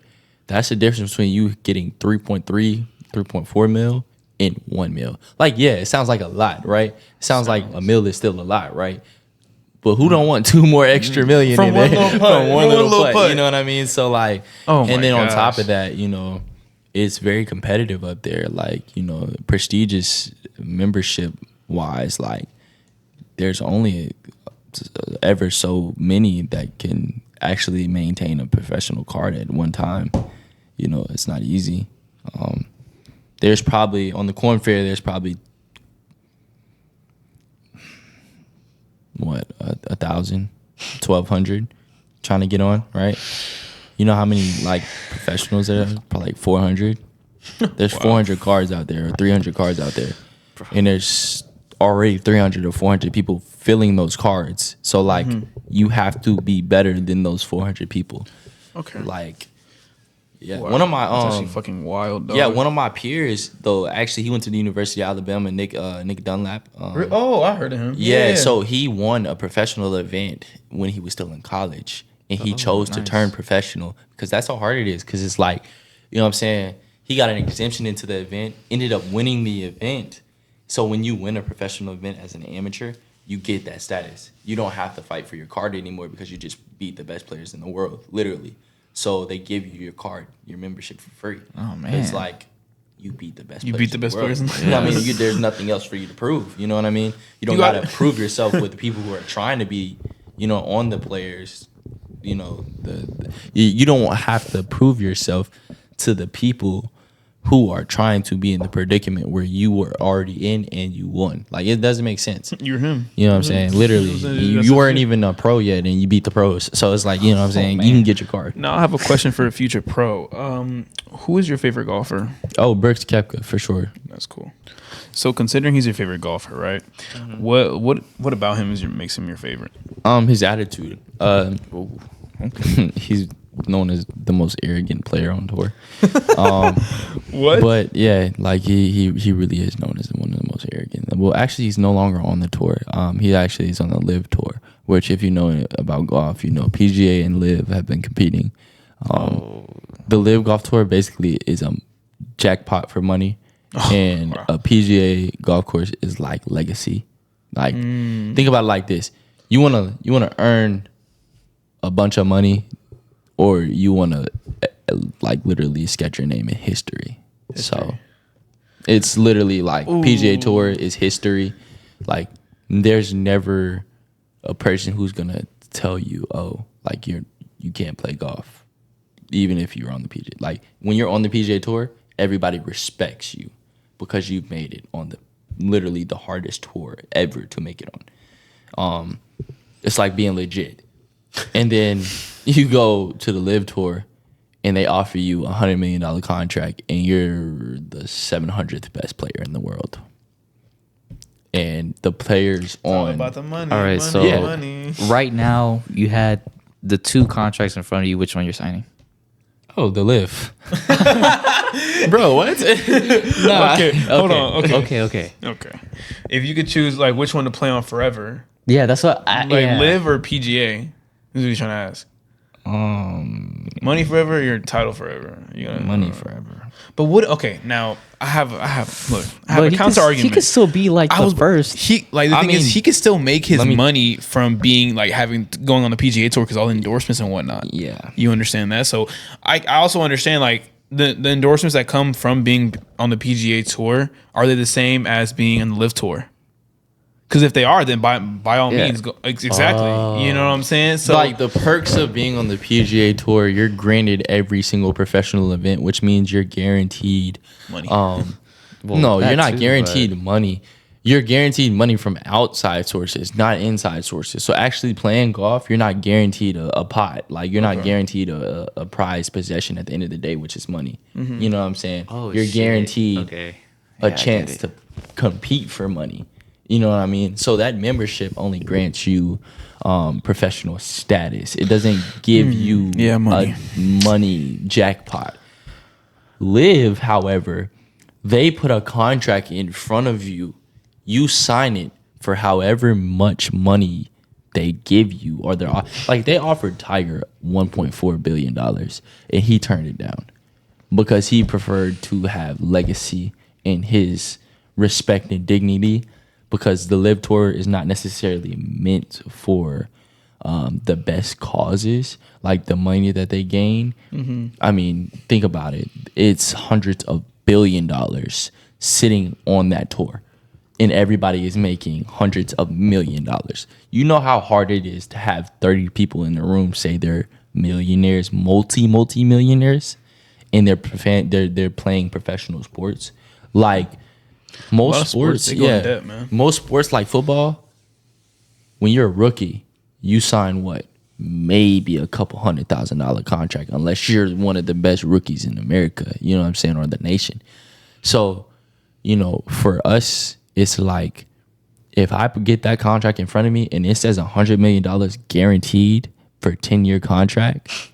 That's the difference between you getting 3.3, 3.4 mil and 1 mil. Like, yeah, it sounds like a lot, right? It sounds like a mil is still a lot, right? But who don't want 2 more extra million from in one there? little putt, From one little putt, putt. you know what I mean? So like, and then on top of that, you know, it's very competitive up there. Like, you know, prestigious membership wise, like there's only ever so many that can actually maintain a professional card at one time. You know, it's not easy. There's probably on the Corn Fair, there's probably what, 1,000, 1,200 trying to get on, right? You know how many like professionals there are? Probably like 400. There's 400 cards out there, or 300 cards out there, and there's already 300 or 400 people filling those cards. So like, you have to be better than those 400 people. Okay. Like, yeah, Wow. one of my That's actually fucking wild, dog. yeah, one of my peers though, actually he went to the University of Alabama, Nick Dunlap. Oh, I heard of him. Yeah, so he won a professional event when he was still in college, and he chose to turn professional because that's how hard it is. Because it's like, you know what I'm saying, he got an exemption into the event, ended up winning the event. So when you win a professional event as an amateur, you get that status. You don't have to fight for your card anymore because you just beat the best players in the world, literally. So they give you your card, your membership for free. Oh, man. It's like you beat the best. You players beat the in best world. players in the You know what I world. mean, there's nothing else for you to prove. You know what I mean? You don't You gotta gotta- prove yourself with the people who are trying to be, you know, on the players. You know, you don't have to prove yourself to the people who are trying to be in the predicament where you were already in and you won. Like, it doesn't make sense. You're him. You know what I'm saying? Literally, you weren't even a pro yet, and you beat the pros. So it's like, you know what I'm saying? You can get your card. Now I have a question for a future pro. Who is your favorite golfer? Oh, Brooks Koepka for sure. That's cool. So considering he's your favorite golfer, right? What about him makes him your favorite? His attitude. He's known as the most arrogant player on tour. What? But yeah, like he really is known as one of the most arrogant. Well, actually, he's no longer on the tour. He actually is on the Live tour, which, if you know about golf, you know PGA and Live have been competing. The Live Golf Tour basically is a jackpot for money, and a PGA golf course is like legacy. Like, think about it like this: you wanna earn a bunch of money, or you wanna like literally sketch your name in history. So it's literally like PGA Tour is history. Like, there's never a person who's gonna tell you, oh, like you can't play golf, even if you're on the PGA. Like, when you're on the PGA Tour, everybody respects you because you've made it on literally the hardest tour ever to make it on. It's like being legit. And then you go to the Live Tour, and they offer you $100 million contract, and you're the 700th best player in the world. And the players All on about the money. All right, money, so money. right now you had the 2 contracts in front of you. Which one you're signing? oh, the live. Bro, what? Nah. Okay, hold on. Okay. Okay. If you could choose like which one to play on forever, Yeah, that's what I like live or PGA, this is what you're trying to ask. Money forever or your title forever? You gonna, Money forever. But what? Okay, now I have But a counter argument. He could still be like the first. He like the I thing mean, is he could still make his let me- money from being like going on the PGA tour because all the endorsements and whatnot. Yeah. You understand that? So I also understand like the endorsements that come from being on the PGA tour, are they the same as being on the Live tour? Because if they are, then by all means, go, exactly. You know what I'm saying? So Like the perks of being on the PGA tour, you're granted every single professional event, which means you're guaranteed money. no, that you're not too, guaranteed money. You're guaranteed money from outside sources, not inside sources. So actually playing golf, you're not guaranteed a pot. Like you're not guaranteed a prize possession at the end of the day, which is money. You know what I'm saying? Oh, you're shit. guaranteed Okay. a Yeah, I chance get to compete for money. You know what I mean? So that membership only grants you professional status. It doesn't give you money. a money jackpot. Live, however, they put a contract in front of you. You sign it for however much money they give you, or they're like they offered Tiger $1.4 billion and he turned it down because he preferred to have legacy in his respect and dignity, because the Live Tour is not necessarily meant for the best causes, like the money that they gain. I mean, think about it. It's hundreds of $billion sitting on that tour, and everybody is making hundreds of $1 million. You know how hard it is to have 30 people in the room say they're millionaires, multi-millionaires, and they're playing professional sports. Like most sports, they go in debt, man. most sports like football, when you're a rookie, you sign what? Maybe a couple $100,000 contract, unless you're one of the best rookies in America, you know what I'm saying, or the nation. So, you know, for us, it's like if I get that contract in front of me and it says $100 million guaranteed for a 10-year contract,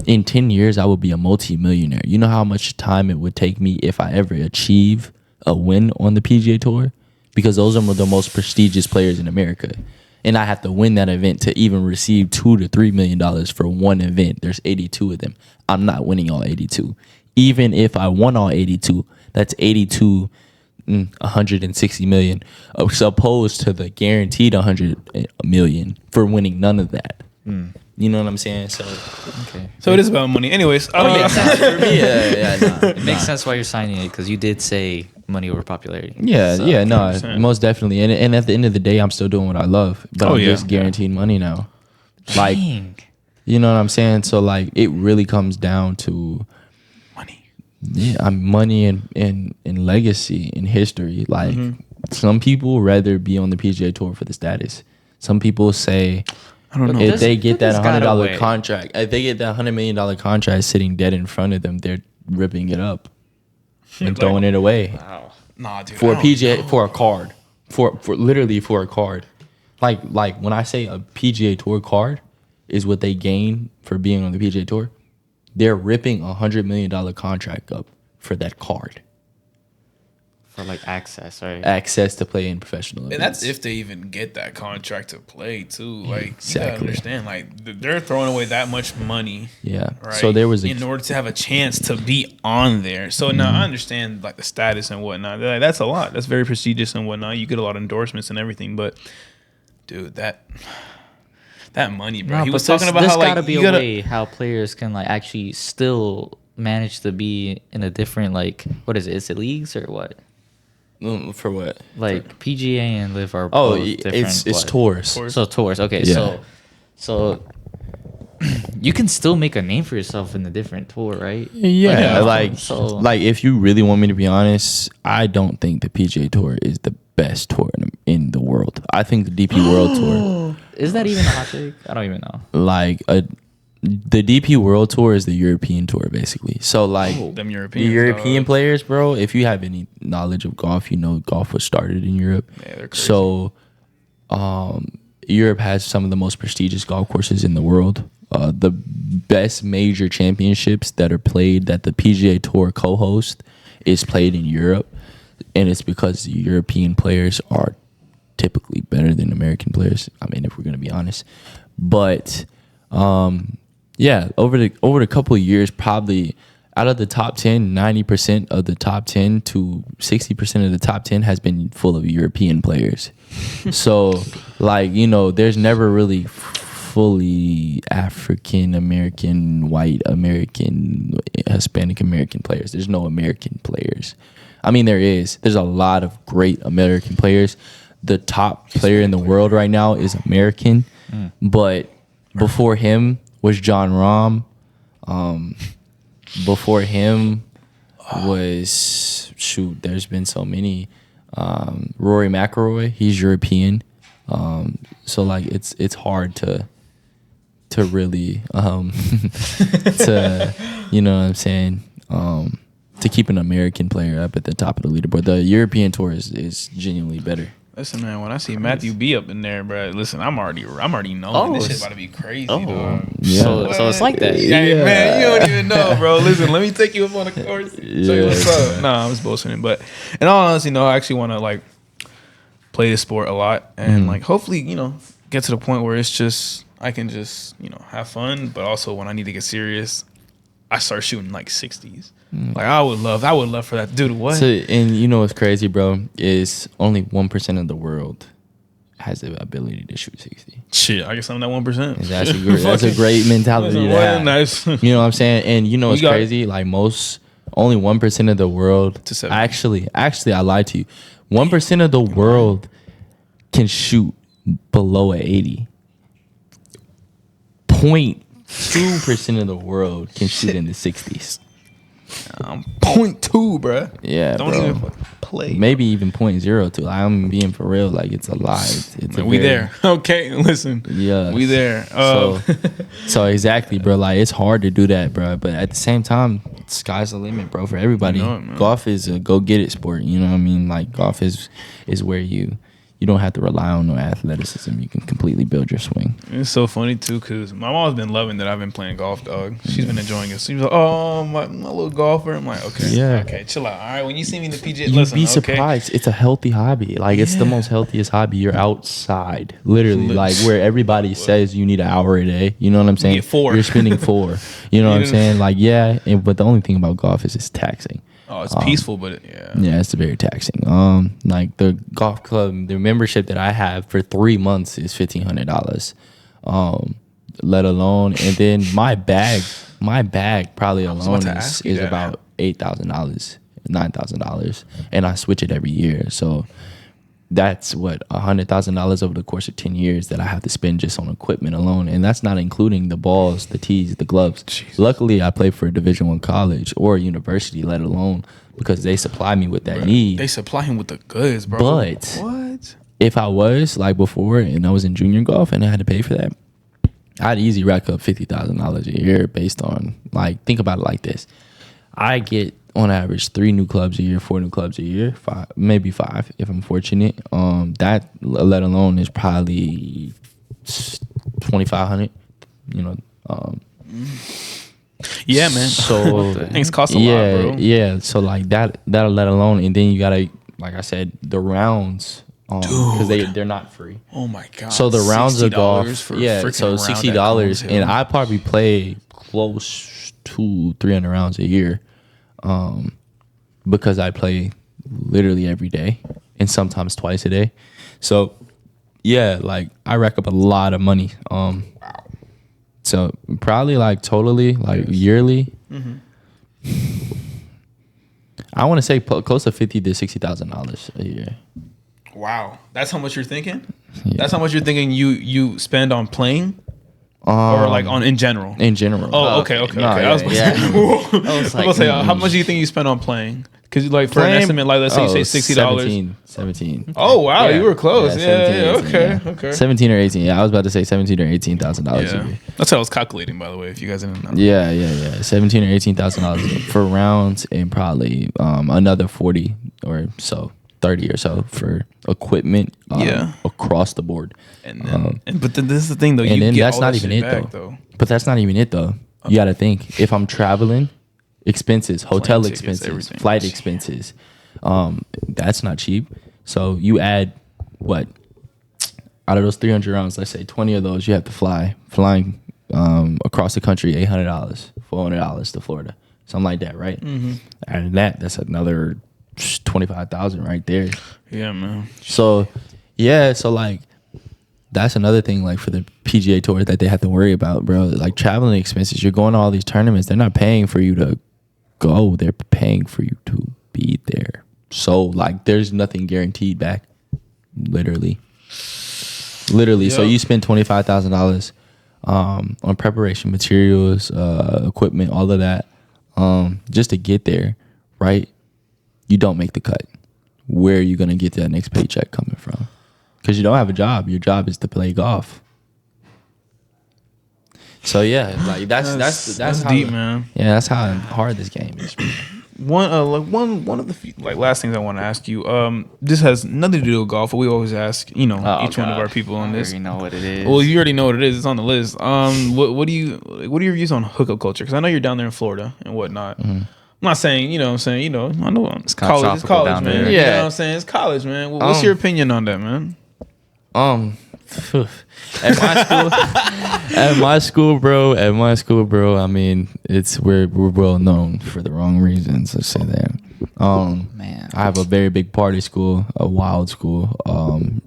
in 10 years, I will be a multi-millionaire. You know how much time it would take me if I ever achieve a win on the PGA Tour? Because those are the most prestigious players in America. And I have to win that event to even receive $2 to $3 million for one event. There's 82 of them. I'm not winning all 82. Even if I won all 82, that's 160 million, as opposed to the guaranteed 100 million for winning none of that. You know what I'm saying? So, Okay. So it is about money. Anyways, for me, It makes sense why you're signing it, because you did say money over popularity. Yeah, So, yeah, no, 100%. most definitely. And at the end of the day, I'm still doing what I love, but Oh, I'm yeah. just guaranteed money now. Like, Dang. you know what I'm saying? So like, it really comes down to money. money and legacy and history. Like, some people rather be on the PGA Tour for the status. Some people say, I don't know. if they get that this gotta $100 wait. contract, if they get that $100 million contract sitting dead in front of them, they're ripping it up and throwing it away Nah, dude. for I a don't PGA know. for a card, for literally for a card. Like when I say a PGA Tour card is what they gain for being on the PGA Tour, they're ripping $100 million contract up for that card, For like access, right? access to play in professional events. And that's if they even get that contract to play too. Like you Exactly. gotta understand, like they're throwing away that much money. Yeah. Right. So there was in order to have a chance to be on there. So now I understand like the status and whatnot. They're like, that's a lot. That's very prestigious and whatnot. You get a lot of endorsements and everything, but dude, that money, bro. No, He but was talking about there's how like gotta be you a gotta. way how players can like actually still manage to be in a different, like, what is it? Is it leagues or what? For what? Like PGA and Live are Oh, both different. it's what? tours. So tours. Okay, Yeah. so you can still make a name for yourself in the different tour, right? Yeah, like so- like if you really want me to be honest, I don't think the PGA Tour is the best tour in the world. I think the DP World Tour, Is that even a hot take? I don't even know. like the DP World Tour is the European tour, basically. So like Them the Europeans. European players, bro. If you have any knowledge of golf, you know golf was started in Europe. Yeah, they're crazy. So, Europe has some of the most prestigious golf courses in the world. The best major championships that are played that the PGA Tour co-host is played in Europe, and it's because the European players are typically better than American players. I mean, if we're gonna be honest, but yeah, over the couple of years, probably out of the top 10, 90% of the top 10 to 60% of the top 10 has been full of European players. So, like, you know, there's never really fully African American, white American, Hispanic American players. There's no American players. I mean, there's a lot of great American players. The top player in the world right now is American, but before him was John Rahm. Before him was there's been so many. Rory McIlroy, he's European. So like it's hard to really to you know what I'm saying, to keep an American player up at the top of the leaderboard. The European tour is genuinely better. Listen, man, when I see Matthew B up in there, bro, listen, I'm already knowing this shit about to be crazy, dog. Yeah. So it's like that. Yeah, man, you don't even know, bro. Listen, let me take you up on the course. Show you what's up. Nah, I'm just bullshitting. But in all honesty, no, I actually want to like play this sport a lot and like hopefully, you know, get to the point where it's just I can just, you know, have fun, but also when I need to get serious, I start shooting like 60s. Like I would love for that. Dude, what? So, and you know what's crazy, bro, is only 1% of the world has the ability to shoot 60. Shit, I guess I'm that 1%. That's a great mentality to have. Nice. You know what I'm saying? And you know what's crazy? Like only 1% of the world. To 70. Actually, I lied to you. 1% of the world can shoot below an 80. 0.2% of the world can shoot in the 60s. 0.2, bro. Yeah, Don't bro. even play. Maybe even 0.02. I'm being for real. Like it's a lie. It's Man, we there. Okay, listen. Yeah, we there. So exactly, bro. Like it's hard to do that, bro. But at the same time, sky's the limit, bro. For everybody, You know it, man. golf is a go get it sport. You know what I mean? Like golf is where you don't have to rely on no athleticism. You can completely build your swing. It's so funny too, cause my mom's been loving that I've been playing golf, dog. She's been enjoying it. She's like, "Oh, my little golfer." I'm like, "Okay, Yeah. okay, chill out. All right, when you see me in the PGA, You'd listen, be okay." surprised. It's a healthy hobby. Like it's the most healthiest hobby. You're outside, literally, like where everybody says you need an hour a day. You know what I'm saying? get 4. You're spending 4. You know what I'm saying? Like but the only thing about golf is it's taxing. Oh, it's peaceful, but yeah. Yeah, it's very taxing. Like the golf club, the membership that I have for 3 months is $1,500. Let alone, and then my bag probably alone is about $8,000, $9,000, and I switch it every year. So that's what $100,000 over the course of 10 years that I have to spend just on equipment alone, and that's not including the balls, the tees, the gloves. Jesus. Luckily, I play for a Division I college or a university, let alone because they supply me with that need. They supply him with the goods, bro. But what? If I was like before and I was in junior golf and I had to pay for that, I'd easily rack up $50,000 a year based on like think about it like this. I get on average 3 new clubs a year, 4 new clubs a year, 5, maybe 5 if I'm fortunate. That let alone is probably 2,500. You know. Yeah, man. So things cost a lot, bro. Yeah. So like that'll let alone, and then you gotta, like I said, the rounds. Because they're not free. Oh my god! So the rounds of golf, so $60, and I probably play close to 300 rounds a year, because I play literally every day and sometimes twice a day. So yeah, like I rack up a lot of money. Wow. So probably like totally like yearly. Mm-hmm. I want to say close to $50,000 to $60,000 a year. Wow, that's how much you're thinking. Yeah. That's how much you're thinking you spend on playing, or like on in general. In general. Oh, okay. No, I was yeah. I was like, how much do you think you spend on playing? Because like for an estimate, like let's say you say $60. 17. Oh wow, Yeah. you were close. Yeah, 17, 18, okay. 17 or 18. Yeah, I was about to say $17,000 or $18,000 a Yeah, year. that's what I was calculating, by the way. If you guys didn't know. Yeah. $17,000 or $18,000 for rounds, and probably another 40 or so, 30 or so for equipment. Across the board. And then, but then this is the thing though. And you then get that's all not that even shit it back, though. But that's not even it though. You got to think, if I'm traveling, expenses, hotel tickets, expenses, everything. flight expenses, that's not cheap. So you add what out of those 300 rounds, let's say 20 of those you have to flying across the country, $800, $400 to Florida, something like that, right? Mm-hmm. And that's another 25,000 right there. Yeah, man. So like that's another thing, like for the PGA Tour, that they have to worry about, bro. Like traveling expenses. You're going to all these tournaments. They're not paying for you to go. They're paying for you to be there. So like, there's nothing guaranteed back. Literally. Yep. So you spend $25,000 on preparation materials, equipment, all of that, just to get there, right? You don't make the cut. Where are you gonna get that next paycheck coming from? Because you don't have a job. Your job is to play golf. So yeah, like that's how, deep, man. Yeah, that's how hard this game is. One of the few, like last things I want to ask you. This has nothing to do with golf, but we always ask, each one of our people on this. You know what it is. Well, you already know what it is. It's on the list. What are your views on hookup culture? Because I know you're down there in Florida and whatnot. Mm-hmm. I'm not saying, I know it's college. It's college, down man. there. Yeah. You know Yeah. what I'm saying? It's college, man. What's your opinion on that, man? At my school, bro. I mean, we're well known for the wrong reasons. Let's say that. Man, I have a very big party school, a wild school.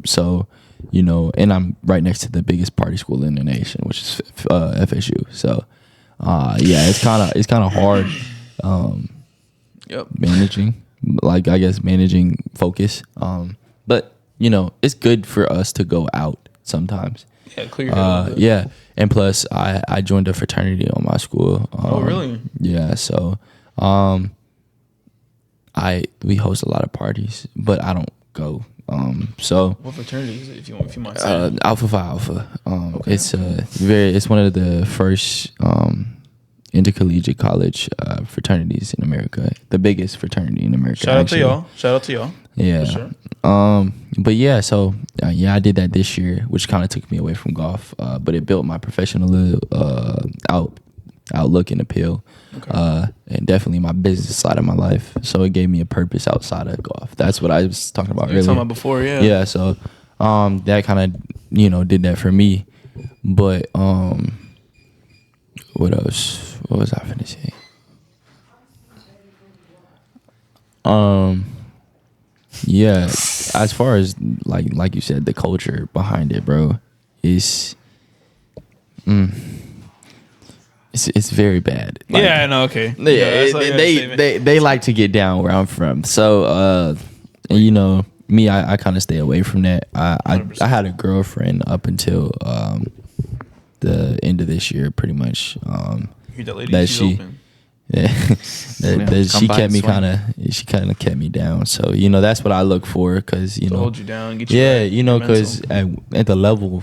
So, and I'm right next to the biggest party school in the nation, which is FSU. So, it's kind of hard. Yep. Managing focus. But it's good for us to go out sometimes. Yeah, clear your head. Yeah, and plus I joined a fraternity on my school. Oh, really? Yeah, so we host a lot of parties, but I don't go. So What fraternity is it, if you mind saying? Alpha Phi Alpha. Okay. It's one of the first intercollegiate college fraternities in America, the biggest fraternity in America. Shout out to y'all. Yeah. For sure. But yeah, so I did that this year, which kind of took me away from golf. But it built my professional outlook and appeal. Okay. And definitely my business side of my life. So it gave me a purpose outside of golf. That's what I was talking about earlier. Talking about before, yeah. Yeah. So that kind of did that for me. But what else? What was I finna say? Yeah, as far as like you said, the culture behind it, bro, is it's very bad. Like, yeah, I know. Okay. They like to get down where I'm from. So me, I kind of stay away from that. I had a girlfriend up until the end of this year, pretty much. That she. Open. Yeah, she kind of kept me down. So that's what I look for, because to hold you down, get you because at the level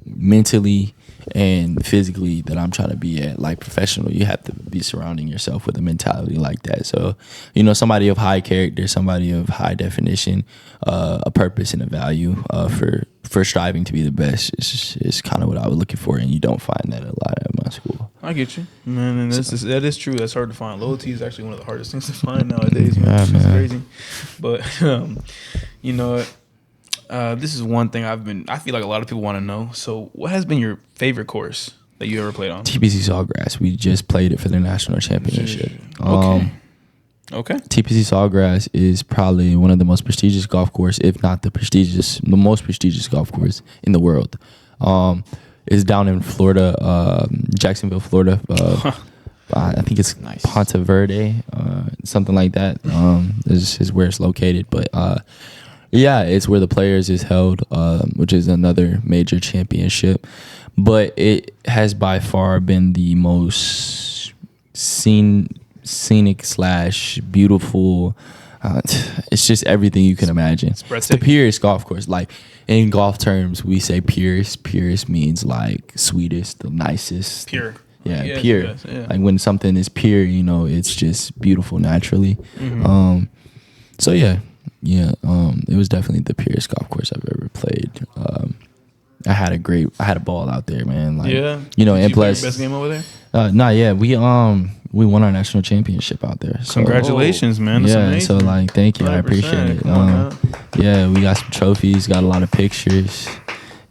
mentally and physically that I'm trying to be at, like professional, you have to be surrounding yourself with a mentality like that. So somebody of high character, somebody of high definition, a purpose and a value for striving to be the best is kind of what I was looking for, and you don't find that a lot at my school. I get you, man, and that is true. That's hard to find. Loyalty is actually one of the hardest things to find nowadays, man. It's crazy, but this is one thing I feel like a lot of people want to know. So, what has been your favorite course that you ever played on? TPC Sawgrass. We just played it for the national championship. Okay. TPC Sawgrass is probably one of the most prestigious golf course, if not the most prestigious golf course in the world. It's down in Florida, Jacksonville, Florida. I think it's nice. Ponte Verde, something like that. Is where it's located. But yeah, it's where the Players is held, which is another major championship. But it has by far been the most scenic scenic / beautiful. It's just everything you can imagine. It's the purest golf course. Like in golf terms, we say purest. Purest means like sweetest, the nicest. Pure. Yeah, pure. Yeah. Like when something is pure, it's just beautiful naturally. So yeah. It was definitely the purest golf course I've ever played. I had a ball out there, man. Like, Did and you play plus, your best game over there? not yet. We won our national championship out there. So, Congratulations, man. That's amazing. So like, thank you. I appreciate it. Yeah, we got some trophies, got a lot of pictures.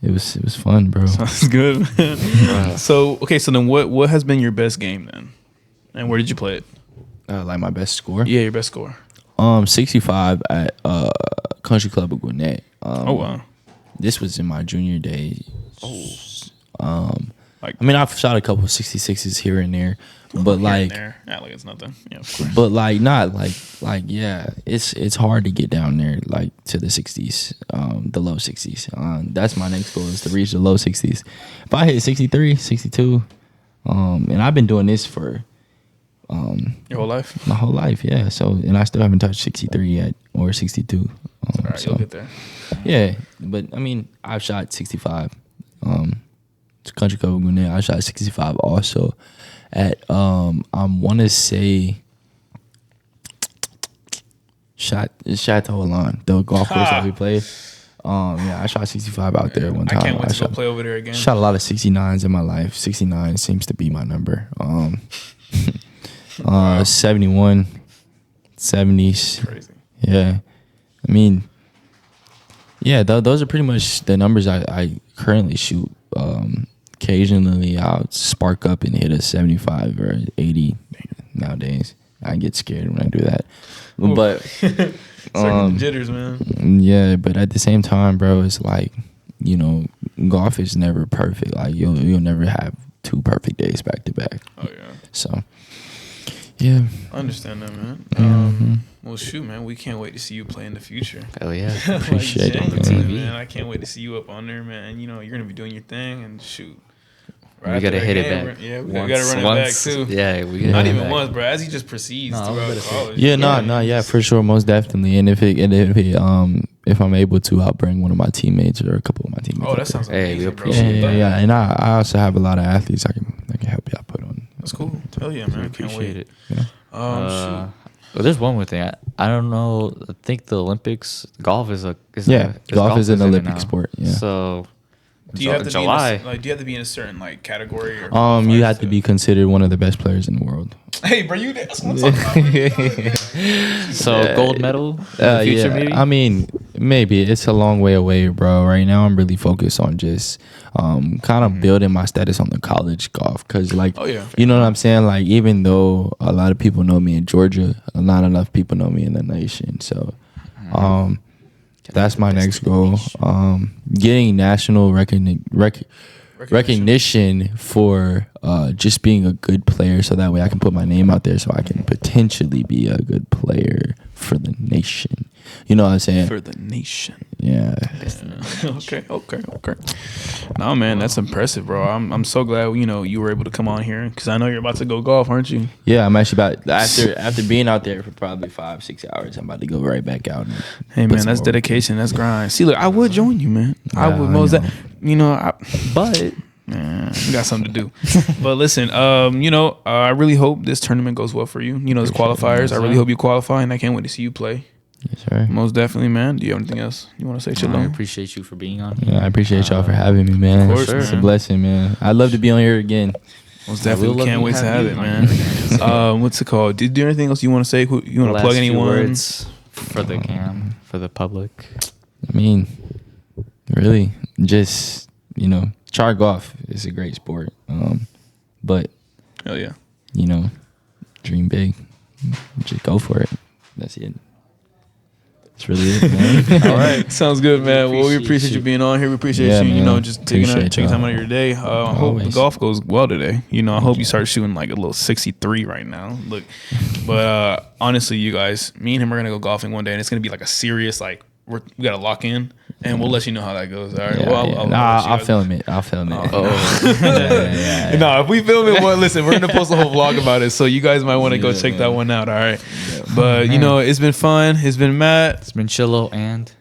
It was fun, bro. Sounds good, man. So then what has been your best game then? And where did you play it? Like my best score? Yeah, your best score. 65 at Country Club of Gwinnett. Oh wow. This was in my junior days. I've shot a couple of 66s here and there, but like it's nothing. Yeah, of course. But like not like yeah, it's hard to get down there like to the 60s, the low 60s. That's my next goal, is to reach the low 60s. If I hit 63, 62, and I've been doing this for your whole life? My whole life, yeah. So, and I still haven't touched 63 yet, or 62. All right, so you'll get there. Yeah, but I've shot 65. Country Club of Gwinnett, I shot 65 also at I want to say Chateau Hollande, the golf course that we played. I shot 65 out there one time. I can't wait to go play over there again. Shot a lot of 69s in my life. 69 seems to be my number. 71, 70s. Crazy. Yeah. Those are pretty much the numbers I currently shoot. Occasionally I'll spark up and hit a 75 or 80 nowadays. I get scared when I do that. Ooh. But jitters, man. Yeah, but at the same time, bro, it's like, golf is never perfect. Like you'll never have 2 perfect days back to back. Oh yeah. So yeah. I understand that, man. Well, shoot, man, we can't wait to see you play in the future. Hell yeah. Appreciate it, man. I can't wait to see you up on there, man. You're going to be doing your thing, and shoot. Right, we got to hit it back. Yeah, we got to run it back, too. Yeah, we got Not even once, bro. As he just proceeds throughout college. Yeah, for sure, most definitely. And if I'm able to, I'll bring one of my teammates or a couple of my teammates. Oh, that sounds amazing. Hey, we appreciate that. Yeah, and I also have a lot of athletes I can help y'all put on. That's cool. Hell yeah, man. I appreciate it. Yeah. Shoot. Well, there's one more thing. I don't know. I think the Olympics, golf is golf is an Olympic sport. Yeah. So, do you have to July? do you have to be in a certain category? Or you have to be considered one of the best players in the world. Hey, bro, that's what I'm talking about. So gold medal in the future, maybe. Maybe it's a long way away, bro. Right now, I'm really focused on just kind of building my status on the college golf, because you know what I'm saying. Like, even though a lot of people know me in Georgia, not enough people know me in the nation. So, that's my next goal. Getting national recognition for just being a good player, so that way I can put my name out there, so I can potentially be a good player for the nation. You know what I'm saying? For the nation. Yeah. Okay. No, man, that's impressive, bro. I'm so glad you were able to come on here, because I know you're about to go golf, aren't you? Yeah, I'm actually about after being out there for probably 5-6 hours. I'm about to go right back out. Hey, man, that's dedication. That's grind. See, look, I would join you, man. I would most that. But. Man, we got something to do. But listen, I really hope this tournament goes well for you. This qualifiers. I really hope you qualify, and I can't wait to see you play. Yes, sir. Most definitely, man. Do you have anything else you want to say, Shalom? I appreciate you for being on here. Yeah, I appreciate y'all for having me, man. Of course, it's a blessing, man. I'd love to be on here again. Most definitely. Can't wait to have it, man. What's it called? Do you do anything else you want to say? You want to plug anyone? Words for the for the public. Really, just try golf. It's a great sport. But hell yeah, dream big. Just go for it. That's it. That's really it, man. All right, sounds good, man. Well, we appreciate you being on here. We appreciate you, man. Just taking time out of your day. I hope the golf goes well today. I hope you start shooting like a little 63 right now. Look, but honestly, you guys, me and him are gonna go golfing one day, and it's gonna be like a serious we got to lock in, and we'll let you know how that goes. All right. Yeah, Well, yeah. I'll Nah, let you I'll guys- film it. I'll film it. No, if we film it, well, listen, we're gonna post a whole vlog about it, so you guys might want to go check that one out. All right. But you know, it's been fun. It's been Matt. It's been Chillo and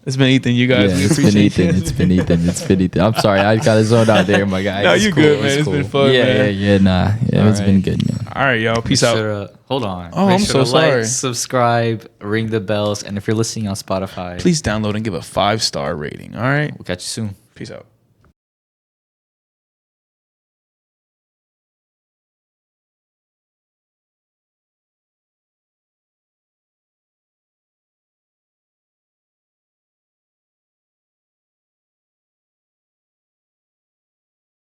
It's been Ethan. You guys. Yeah, we it's been appreciate Ethan. you. It's been Ethan. It's been Ethan. I'm sorry, I got zoned out there, my guy. No, It's you cool. good, man. It's been fun, Yeah, man. yeah. Nah, yeah, it's been Alright. good, man. All right, y'all. Peace out. hold on. Oh, Make I'm sure so to like, sorry. subscribe, ring the bells, and if you're listening on Spotify, Please download and give a 5-star rating. All right. we'll catch you soon. Peace out.